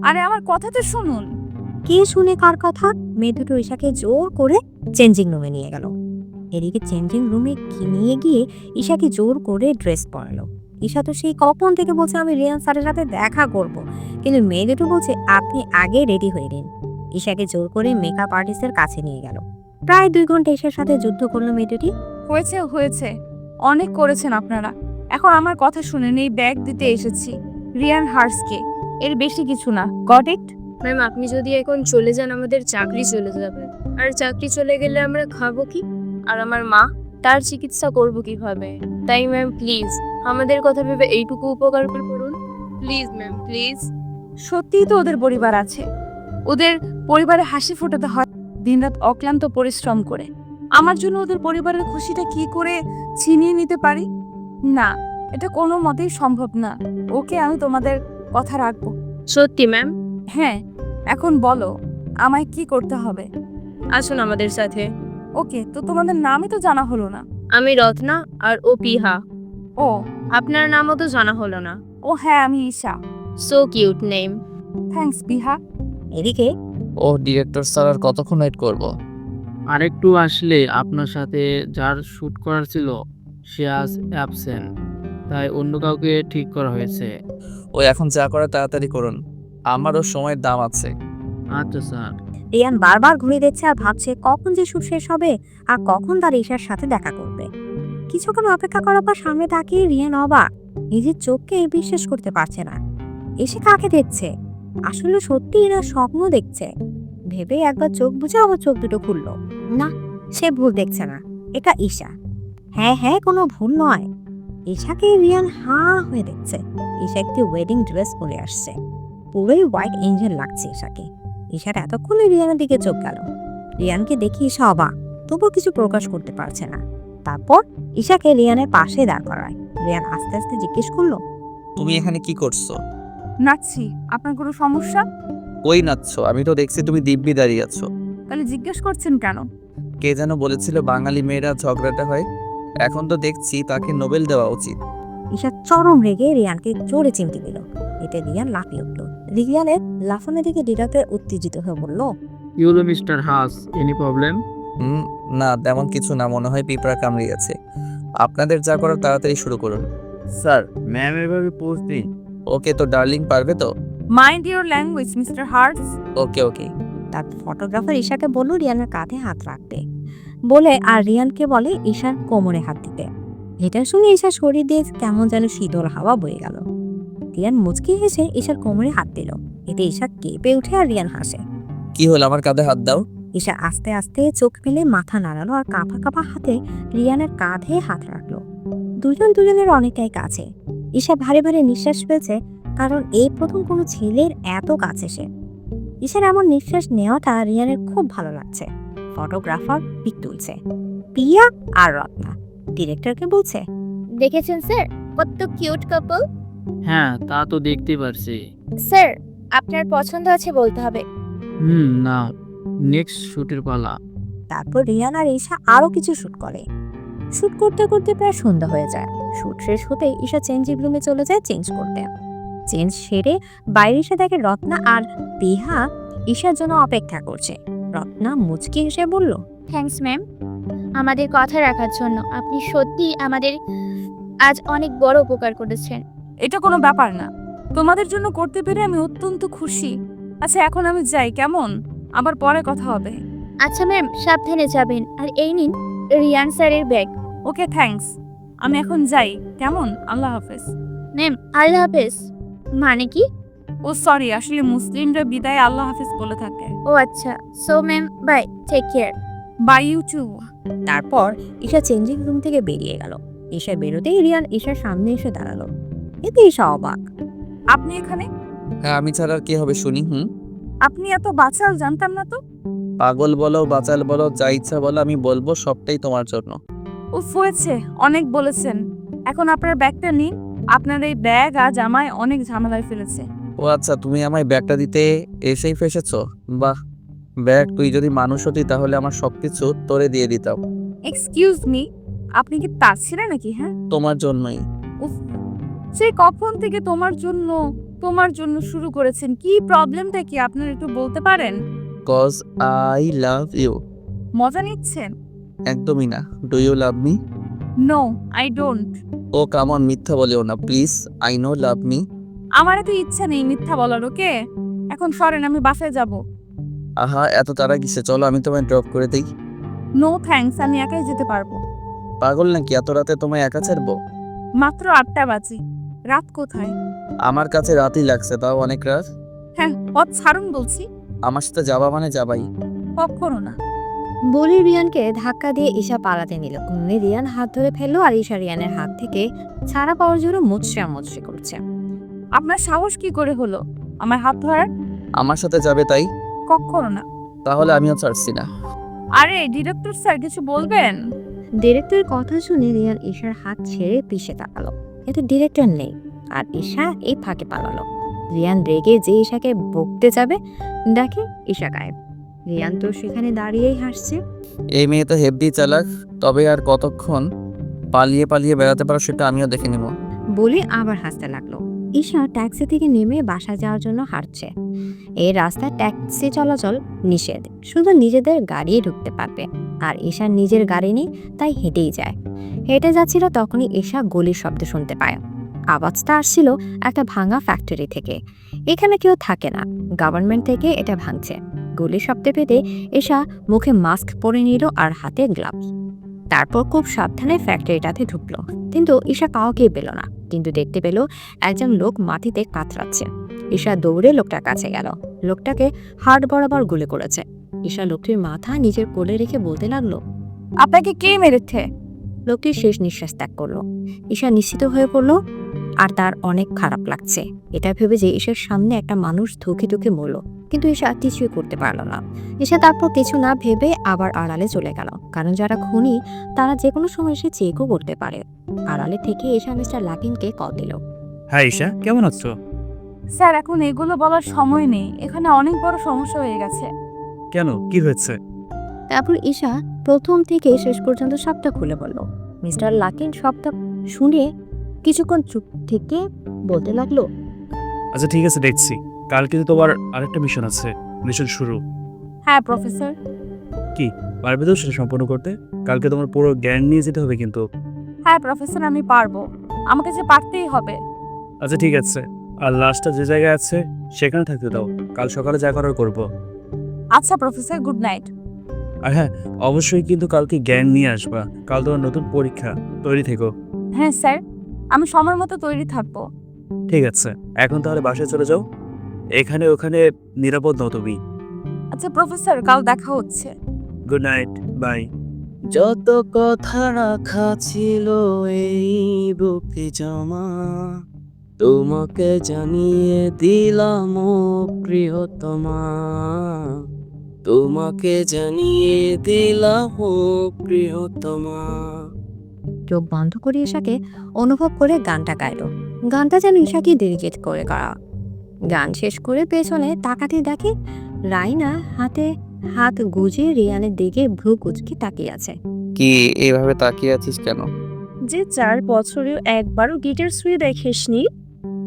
আরে আমার কথা তো শুনুন। কে শুনে কার কথা? মেয়ে দুটো ঈশাকে জোর করে চেঞ্জিং রুমে নিয়ে গেল। এদিকে চেঞ্জিং রুমে নিয়ে গিয়ে ঈশাকে জোর করে ড্রেস পরালো। ঈশা তো সেই কখন থেকে বলছে আমি রিয়ান স্যারের সাথে দেখা করব, কিন্তু মেয়ে দুটো বলছে আপনি আগে রেডি হয়ে নিন। ঈশাকে জোর করে মেকআপ আর্টিস্টের কাছে নিয়ে গেল। প্রায় 2 ঘন্টা ঈশার সাথে যুদ্ধ করলো মেয়ে দুটি। হয়েছে হয়েছে, অনেক করেছেন আপনারা। এখন আমার কথা শুনেন, এই ব্যাগ দিতে এসেছি রিয়ান হার্সকে, এর বেশি কিছু না। Got it? ম্যাম, আপনি যদি এখন চলে যান আমাদের চাকরি চলে যাবে, আর চাকরি চলে গেলে আমরা খাবো কি? আর আমার মা, তার চিকিৎসা করব কিভাবে? তাই ম্যাম প্লিজ আমাদের কথা ভেবে এইটুকু উপকার করুন প্লিজ ম্যাম প্লিজ। সত্যিই তো ওদের পরিবার আছে, ওদের পরিবারে হাসি ফোটাতে হয় দিনরাত অক্লান্ত পরিশ্রম করে। আমার জন্য ওদের পরিবারের খুশিটা কি করে ছিনিয়ে নিতে পারি? না, এটা কোনো মতেই সম্ভব না। ওকে, আমি তোমাদের কথা রাখবো। সত্যি ম্যাম? হ্যাঁ, এখন বলো আমায় কি করতে হবে? আসুন আমাদের সাথে। ওকে, তো তোমাদের নামই তো জানা হলো না। আমি রত্না আর ও পিহা। ও আপনার নামও তো জানা হলো না। ও হ্যাঁ, আমি Isha. So cute name. Thanks Biha. এদিকে ও ডিরেক্টর স্যার আর কতক্ষণ ওয়েট করব? আরেকটু আসলে আপনার সাথে যার শ্যুট করার ছিল সে আজ অ্যাবসেন্ট, তাই অন্য কাউকে ঠিক করা হয়েছে। ও এখন যা করে তাড়াতাড়ি করুন, আমারও সময়ের দাম আছে। আচ্ছা স্যার। রিয়ান বারবার ঘুরে দেখছে আর ভাবছে কখন যে শুট শেষ হবে আর কখন তার ঈশার সাথে দেখা করবে। কিছুক্ষণ অপেক্ষা করার পর সামনে তাকিয়ে রিয়ান অবাক, নিজের চোখকে বিশ্বাস করতে পারছে না। এসে কাকে দেখছে? আসলে সত্যি না স্বপ্ন দেখছে ভেবে একবার চোখ বুঝে আবার চোখ দুটো খুললো। না, সে ভুল দেখছে না, এটা ঈশা। হ্যাঁ হ্যাঁ, কোনো ভুল নয়। ঈশাকে রিয়ান হাঁ হয়ে দেখছে। ঈশা একটি ওয়েডিং ড্রেস পরে আসছে, পুরোই হোয়াইট এঞ্জেল লাগছে ঈশাকে। ঈশার এতক্ষণে রিয়ানের দিকে চোখ গেল। রিয়ানকে দেখে ঈশা অবাক, তবুও কিছু প্রকাশ করতে পারছে না। তারপর ঈশাকে রিয়ানের পাশে দাঁড় করায়। রিয়ান আস্তে আস্তে জিজ্ঞেস করলো, তুমি এখানে কি করছো? নাচছি। আপনার কোনো সমস্যা? কই নাচছো? আমি তো দেখছি তুমি দিব্যি দাঁড়িয়ে আছো। তাহলে জিজ্ঞেস করছেন কেন? কে যেন বলেছিল বাঙালি মেয়েরা ঝগড়াটা হয়, এখন তো দেখছি তাকে নোবেল দেওয়া উচিত। ঈশা চরম রেগে রিয়ানকে জোরে চিমটি দিল। এতে রিয়ান লাফিয়ে উঠল। রিয়ানের লাফানোর দিকে ডিরেক্টর উত্তেজিত হয়ে বলল, ইউলো মিস্টার হাস, এনি প্রবলেম? না তেমন কিছু না, মনে হয় পিঁপড়া কামড়িয়েছে। আপনাদের যা করার তাড়াতাড়ি শুরু করুন। স্যার, ম্যাম এভাবে পোজ দিন। ওকে তো ডার্লিং, পারবে তো? মাইন্ড ইউর ল্যাঙ্গুয়েজ মিস্টার হার্টস। Okay okay. তার ফটোগ্রাফার ঈশাকে বলল রিয়ানের কাঁধে হাত রাখতে বলে, আর রিয়ানকে বলে ঈশার কোমরে হাত দিতে। এটা শুনে ঈশার শরীর দিয়ে কেমন যেন শীতল হাওয়া বয়ে গেল। রিয়ান মুচকি হেসে ঈশার কোমরে হাত দিল। এতে ঈশা কেঁপে উঠে আর রিয়ান হাসে। কি হলো, আমার কাঁধে হাত দাও। ঈশা আস্তে আস্তে চোখ মেলে মাথা নাড়ালো আর কাঁপা কাঁপা হাতে রিয়ানের কাঁধে হাত রাখলো। দুজন দুজনের অনেকটাই কাছে। ঈশা ভারী ভারী নিঃশ্বাস ফেলছে, কারণ এই প্রথম কোনো ছেলের এত কাছে সে। ঈশার এমন নিঃশ্বাস নেওয়াটা রিয়ানের খুব ভালো লাগছে। ফটোগ্রাফার পিক তুলছে, পিয়া আর রত্না ডিরেক্টরকে বলছে, দেখেছেন স্যার কত কিউট কাপল? হ্যাঁ, তা তো দেখতে পারছি। স্যার আপনার পছন্দ আছে বলতে হবে। না, নেক্সট শুটের পালা। তারপর রিয়ান আর ঈশা আরো কিছু শুট করে। শুট করতে করতে প্রায় সন্ধ্যা হয়ে যায়। শুট শেষ হতে ঈশা চেঞ্জিং রুমে চলে যায় চেঞ্জ করতে। চেঞ্জ সেরে বাইরে এসে দেখে রত্না আর পিহা ঈশার জন্য অপেক্ষা করছে। রত্না মুচকি হেসে বলল, থ্যাঙ্কস ম্যাম, আমাদের কথা রাখার জন্য। আপনি সত্যি আমাদের আজ অনেক বড় উপকার করেছেন। এটা কোনো ব্যাপার না, তোমাদের জন্য করতে পেরে আমি অত্যন্ত খুশি। আচ্ছা, এখন আমি যাই, কেমন? আবার পরে কথা হবে। আচ্ছা ম্যাম, সাবধানে যাবেন। আর এই নিন রিয়ান স্যারের ব্যাগ। ওকে, থ্যাঙ্কস। আমি এখন যাই, কেমন? আল্লাহ হাফেজ। ম্যাম আল্লাহ হাফেজ মানে কি? ও সরি, আসলে মুসলিমরা বিদায় আল্লাহ হাফেজ বলে থাকে। ও আচ্ছা, so ma'am bye, take care. Bye you too. তারপর ঈশা চেঞ্জিং রুম থেকে বেরিয়ে গেল। ঈশা বেরোতেই রিয়ান ঈশার সামনে এসে দাঁড়ালো। এতে ঈশা অবাক। আপনি এখানে? হ্যাঁ, আমি ছাড়া আর কি হবে শুনি। আপনি এত বাচাল, জানতাম না তো। পাগল বলো, বাচাল বলো, যা ইচ্ছা বলো, আমি বলবো সবটাই তোমার জন্য। উফ, হয়েছে, অনেক বলেছেন। এখন আপনার ব্যাগটা নিন। আপনার এই ব্যাগ আজ আমায় অনেক ঝামেলায় ফেলেছে। ও আচ্ছা, তুমি আমায় ব্যাগটা দিতে এসেই ফেসেছো? বাহ, ব্যাগ, তুই যদি মানুষ হতি তাহলে আমার সবকিছু তোরে দিয়ে দিতাম। এক্সকিউজ মি, আপনি কি তার ছিলেন নাকি? হ্যাঁ, তোমার জন্যই। উফ, সেই কখন থেকে তোমার জন্য শুরু করেছেন? কি প্রবলেমটা কি আপনার একটু বলতে পারেন? Cause I love you. মজা নিচ্ছেন? একদমই না। Do you love me? No, I don't. Oh come, on বলিও না please. I know love me. আমার এত ইচ্ছা নেই মিথ্যা বলার। ওকে, এখন সরেন, আমি বাসায় যাব। আহা, এত তারা কিসে? চলো আমি তোমায় ড্রপ করে দিই। নো থ্যাঙ্কস, আমি একাই যেতে পারবো। পাগল নাকি, এত রাতে তোমায় একা ছাড়বো? মাত্র 8টা বাজে। রাত কোথায়? আমার কাছে রাতই লাগছে, তাও অনেক রাত। হ্যাঁ, পথ ছাড়ুন বলছি। আমার সাথে যাবা মানে যাবাই। কখনো না। বলে রিয়ানকে ধাক্কা দিয়ে ঈশা পালাতে নিল। অমনি রিয়ান হাত ধরে ফেললো আর ঈশা রিয়ানের হাত থেকে ছাড়া পাওয়ার জন্য মুচড়ি করছে। আপনার সাহস কি করে হলো আমার হাত ধরার? আমার সাথে যাবে তাই? কখনো না। তাহলে আমিও ছাড়ছি না। আরে ডিরেক্টর স্যার কিছু বলবেন? ডিরেক্টরের কথা শুনে রিয়ান ঈশার হাত ছেড়ে পিছে তাকালো, কিন্তু ডিরেক্টর নেই আর ঈশা এই ফাঁকে পালালো। রিয়ান রেগে যে ঈশাকে বকতে যাবে, দেখে ঈশা গায়েব। রিয়ান তো সেখানে দাঁড়িয়েই হাসছে। এই মেয়ে তো হেব্বি চালাক, তবে আর কতক্ষণ পালিয়ে পালিয়ে বেড়াতে পারো সেটা আমিও দেখে নিব। বলে আবার হাসতে লাগলো। ঈশা ট্যাক্সি থেকে নেমে বাসা যাওয়ার জন্য হাঁটছে। এই রাস্তায় ট্যাক্সি চলাচল নিষেধ, শুধু নিজেদের গাড়ি ঢুকতে পারবে। আর ঈশা নিজের গাড়ি নেই, তাই হেঁটেই যায়। হেঁটে যাচ্ছিল, তখনই ঈশা গুলির শব্দ শুনতে পায়। আওয়াজটা আসছিল একটা ভাঙা ফ্যাক্টরি থেকে। এখানে কেউ থাকে না, গভর্নমেন্ট থেকে এটা ভাঙছে। গুলির শব্দ পেতে ঈশা মুখে মাস্ক পরে নিল আর হাতে গ্লাভস। তারপর খুব সাবধানে ফ্যাক্টরিটাতে ঢুকলো, কিন্তু ঈশা কাউকেই পেল না। কিন্তু দেখতে পেল একজন লোক মাটিতে কাতরাচ্ছে। ঈশা দৌড়ে লোকটার কাছে গেল, লোকটাকে হাড় বরাবর গুলি করেছে। ঈশা লোকটির মাথা নিজের কোলে রেখে বলতে লাগলো, আপনাকে কে মেরেছে? লোকটি শেষ নিঃশ্বাস ত্যাগ করলো। ঈশা নিশ্চিত হয়ে পড়লো আর তার অনেক খারাপ লাগছে। এটা ভেবে যে ঈশার সামনে একটা মানুষ ধুকে ধুকে মরল, কিন্তু ঈশা কিছুই করতে পারলো না। ঈশা তারপর কিছু না ভেবে আবার আড়ালে চলে গেল, কারণ যারা খুনি তারা যে কোনো সময় এসে চেকও করতে পারে। আড়ালে থেকে ঈশা মিস্টার লাকিনকে কল দিল। হ্যাঁ ঈশা, কেমন আছো? স্যার এখন এগুলো বলার সময় নেই, এখানে অনেক বড় সমস্যা হয়ে গেছে। কেন, কি হয়েছে? তারপর ঈশা প্রথম থেকে শেষ পর্যন্ত সবটা খুলে বলল। মিস্টার লাকিন সবটা শুনে কিছুক্ষণ চুপ থেকে বলতে লাগলো, আচ্ছা ঠিক আছে, দেখছি। কাল কিন্তু তোমার আরেকটা মিশন আছে, মিশন শুরু। হ্যাঁ প্রফেসর। পারবে তো সেটা সম্পন্ন করতে? কালকে তোমার পুরো জ্ঞান নিয়ে যেতে হবে কিন্তু। হ্যাঁ প্রফেসর, আমি পারবো, আমাকে যে পারতেই হবে। আচ্ছা ঠিক আছে, আর লাস্টটা যে জায়গায় আছে সেখানে থাকতে দাও, কাল সকালে যা করার করবো। আচ্ছা প্রফেসর, গুড নাইট। আর হ্যাঁ, অবশ্যই কিন্তু কালকে জ্ঞান নিয়ে আসবা, কাল তোমার নতুন পরীক্ষা, তৈরি থেকো। হ্যাঁ স্যার, আমি সময় মতো তৈরি থাকবো। ঠিক আছে, এখন তাহলে বাসায় চলে যাও, এখানে ওখানে নিরাপদ নও তুমি। আচ্ছা প্রফেসর, কাল দেখা হচ্ছে। Good night, bye. যত কথা রাখা ছিল এই বুকে জমা, তোমাকে জানিয়ে দিলাম ও প্রিয়তমা, তোমাকে জানিয়ে দিলাম ও প্রিয়তমা। চোখ বন্ধ করে ঈশাকে অনুভব করে গানটা গাইল। গানটা যেন ঈশাকে ডেডিকেট করে করা। গান শেষ করে পেছনে তাকাতে দেখে রাইনা হাতে হাত গুজে রিয়ানের দিকে ভ্রু কুচকে তাকিয়ে আছে। কি এইভাবে তাকিয়ে আছিস কেন? যে 4 বছরেও একবারও গিটার ছুঁয়ে দেখিসনি,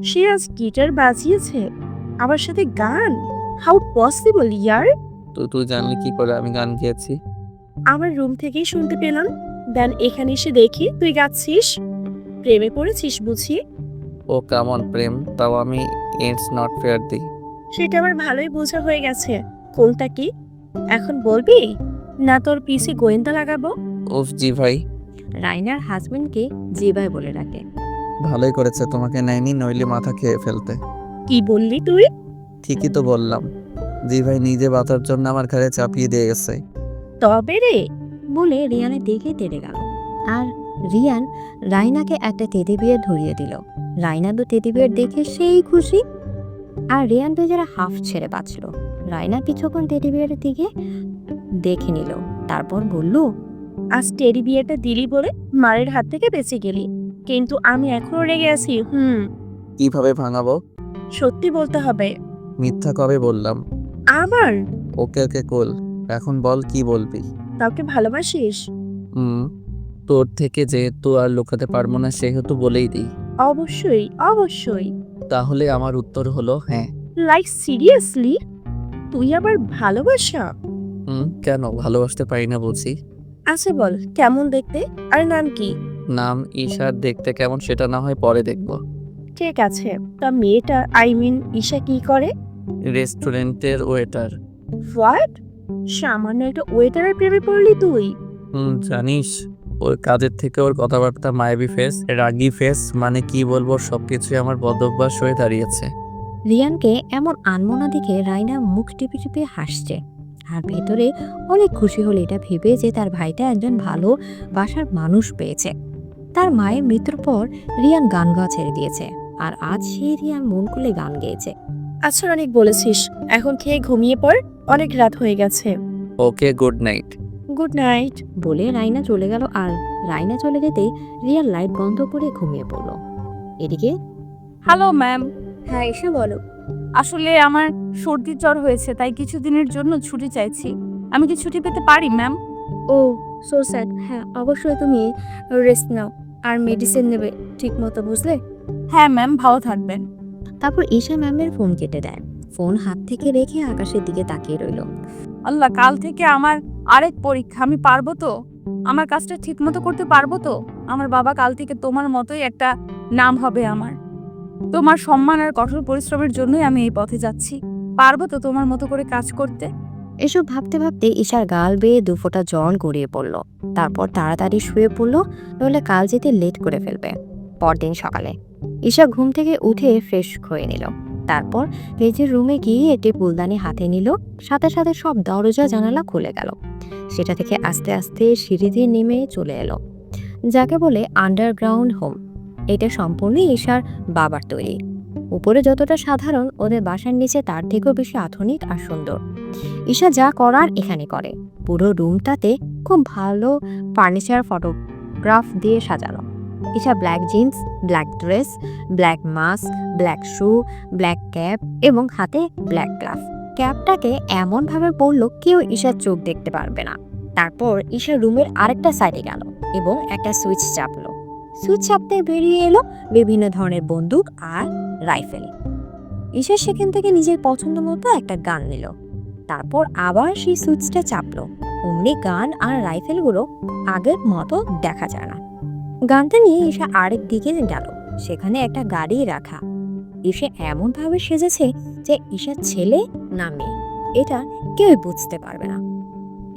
সে আজ গিটার বাজিয়েছে, আমার সাথে গান। হাউ পসিবল ইয়ার? তো তুই জানলি কি করে আমি গান গেয়েছি? আমার রুম থেকেই শুনতে পেলাম। দেন এখানে এসে দেখি তুই গাচ্ছিস। প্রেমে পড়েছিস বুঝি? ও কেমন প্রেম, তাও আমি ইটস নট ফেয়ার দিই। সেটা আমার ভালোই বোঝা হয়ে গেছে। কোনটা কি এখন বলবি, না তোর পিছে গোয়েন্দা লাগাবো? উফ জি ভাই। রাইনার হাজবেন্ডকে জিবাই বলে রাখে। ভালোই করেছে তোমাকে নেয়নি, নইলে মাথা খেয়ে ফেলতে। কি বললি তুই? ঠিকই তো বললাম। জি ভাই নিজে বাঁচার জন্য আমার ঘাড়ে চাপিয়ে দিয়ে গেছে। তবে রে, বলে রিয়ানের দিকে তেড়ে গেল। আর রিয়ান রাইনাকে একটা টেডি বিয়ার ধরিয়ে দিল। রাইনা তো টেডি বিয়ার দেখে সেই খুশি, আর রিয়ান বেচারা হাফ ছেড়ে বাঁচল। রাইনা কিছুক্ষণ টেডি বিয়ারের দিকে দেখে নিল, তারপর বলল, আজ টেডি বিয়েটা দিলি বলে মারের হাত থেকে বেঁচে গেলি, কিন্তু আমি এখনো রেগে আছি। কিভাবে ভাঙাবো? সত্যি বলতে হবে। মিথ্যা কবে বললাম? আবার? ওকে ওকে কুল, এখন বল কি বলবি? কাউকে ভালোবাসিস? তোর থেকে যেহেতু আর লুকাতে পারবো না সেহেতু বলেই দিই। অবশ্যই অবশ্যই। তাহলে আমার উত্তর হলো হ্যাঁ। Like seriously? তুই আবার ভালোবাসা? কেন ভালোবাসতে পারি না বুঝি? আচ্ছা বল, কেমন দেখতে আর নাম কি? নাম ঈশার, দেখতে কেমন সেটা না হয় পরে দেখবো। ঠিক আছে, তা মেয়েটা আই মিন ঈশা কি করে? রেস্টুরেন্টের ওয়েটার। হোয়াট? সামান্য একটা ওয়েটারের প্রেমে পড়লি তুই? জানিস ওর কাজের থেকে ওর কথাবার্তা, মায়াবী ফেস, রাগী ফেস, মানে কি বলবো, সবকিছুই আমার বদভ্যাস হয়ে দাঁড়িয়েছে। রিয়ানকে এমন আনমনা দেখে রাইনা মুখ টিপে টিপে হাসছে। আর ভেতরে অনেক খুশি হলো এটা ভেবে যে তার ভাইটা একজন ভালো বাসার মানুষ পেয়েছে। তার মায়ের মৃত্যুর পর রিয়ান গান গাওয়া ছেড়ে দিয়েছে, আর আজ সেই রিয়ান মন খুলে গান গেয়েছে। আচ্ছা অনেক বলেছিস, এখন খেয়ে ঘুমিয়ে পড়, অনেক রাত হয়ে গেছে। ওকে, গুড নাইট। Good night. বলে রাইনা চলে গেল, আর রাইনা চলে যেতেই রিয়ান লাইট বন্ধ করে ঘুমিয়ে পড়ল। এদিকে হ্যালো ম্যাম, হ্যাঁ এসে বলো। আসলে আমার সর্দি জ্বর হয়েছে, তাই কিছুদিনের জন্য ছুটি চাইছি। আমি কি ছুটি পেতে পারি ম্যাম? ও সো স্যাড। হ্যাঁ অবশ্যই তুমি রেস্ট নাও আর মেডিসিন নেবে ঠিক মতো, বুঝলে? হ্যাঁ ম্যাম, ভালো থাকবেন। তারপর ঈশা ম্যামের ফোন কেটে দেয়। ফোন হাত থেকে রেখে আকাশের দিকে তাকিয়ে রইল। আল্লাহ, কাল থেকে আমার আরেক পরীক্ষা, আমি পারবো তো? আমার কাজটা ঠিক মতো করতে পারবো তো? আমার বাবা কাল থেকে তোমার মতোই একটা নাম হবে আমার। তোমার সম্মান আর কঠোর পরিশ্রমের জন্যই আমি এই পথে যাচ্ছি। পারবো তো তোমার মতো করে কাজ করতে? এসব ভাবতে ভাবতে ঈশার গাল বেয়ে দুফোঁটা জল গড়িয়ে পড়ল। তারপর তাড়াতাড়ি শুয়ে পড়ল, নইলে কাল যেতে লেট করে ফেলবে। পরদিন সকালে ঈশা ঘুম থেকে উঠে ফ্রেশ হয়ে নিল। তারপর নিজের রুমে গিয়ে একটি ফুলদানি হাতে নিল। সাথে সাথে সব দরজা জানালা খুলে গেল। সেটা থেকে আস্তে আস্তে সিঁড়ি দিয়ে নেমে চলে এলো, যাকে বলে আন্ডারগ্রাউন্ড হোম। এটা সম্পূর্ণ ঈশার বাবার তৈরি। উপরে যতটা সাধারণ, ওদের বাসার নিচে তার থেকেও বেশি আধুনিক আর সুন্দর। ঈশা যা করার এখানে করে। পুরো রুমটাতে খুব ভালো ফার্নিচার, ফটোগ্রাফ দিয়ে সাজানো। Isha black jeans, black dress, black mask, black shoe, black cap এবং হাতে ব্ল্যাক গ্লাভ। ক্যাপটাকে এমনভাবে পরলো কেউ ঈশার চোখ দেখতে পারবে না। তারপর ঈশা রুমের আরেকটা সাইডে গেল এবং একটা সুইচ চাপলো। সুইচ চাপতে বেরিয়ে এলো বিভিন্ন ধরনের বন্দুক আর রাইফেল। ঈশা সেখান থেকে নিজের পছন্দ মতো একটা গান নিল। তারপর আবার সেই সুইচটা চাপলো। অমনি গান আর রাইফেলগুলো আগের মতো দেখা যায় না। গানটা নিয়ে ঈশা আরেক দিকে গেল। সেখানে একটা গাড়ি রাখা। ঈশা এমনভাবে সেজেছে যে ঈশার ছেলে না মেয়ে, এটা কেউই বুঝতে পারবে না।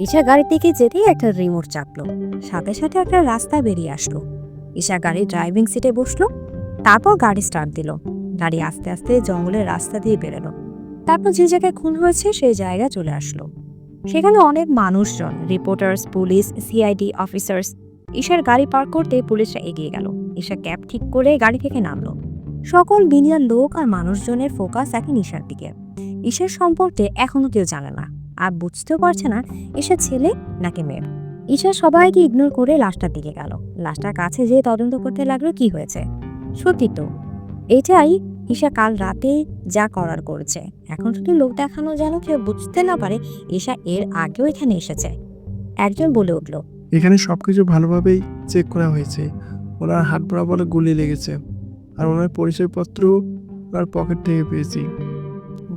ঈশা গাড়ির দিকে যেতেই একটা রিমোট চাপলো। সাথে সাথে একটা রাস্তা বেরিয়ে আসলো। ঈশা গাড়ির ড্রাইভিং সিটে বসলো। তারপর গাড়ি স্টার্ট দিল। গাড়ি আস্তে আস্তে জঙ্গলের রাস্তা দিয়ে বেরোলো। তারপর যে জায়গায় খুন হয়েছে সেই জায়গায় চলে আসলো। সেখানে অনেক মানুষজন, রিপোর্টার্স, পুলিশ, সিআইডি অফিসার্স। ঈশার গাড়ি পার্ক করতে পুলিশরা এগিয়ে গেল। ঈশা ক্যাব ঠিক করে গাড়ি থেকে নামলো। সকল বিনিয়ার লোক আর মানুষজনের ফোকাস এখন ঈশার দিকে। ঈশার সম্পর্কে এখনো কেউ জানে না, আর বুঝতেও পারছে না ঈশা ছেলে নাকি মেয়ে। ঈশা সবাইকে ইগনোর করে লাশটার দিকে গেল। লাশটার কাছে যেয়ে তদন্ত করতে লাগলো কি হয়েছে। সত্যি তো এটাই ঈশা কাল রাতে যা করার করেছে। এখন শুধু লোক দেখানো যেন কেউ বুঝতে না পারে ঈশা এর আগেও এখানে এসেছে। একজন বলে উঠল, এখানে সবকিছু ভালোভাবেই চেক করা হয়েছে। ওনার হাত বরাবর গুলি লেগেছে, আর ওনার পরিচয়পত্র ওনার পকেট থেকে পেয়েছি।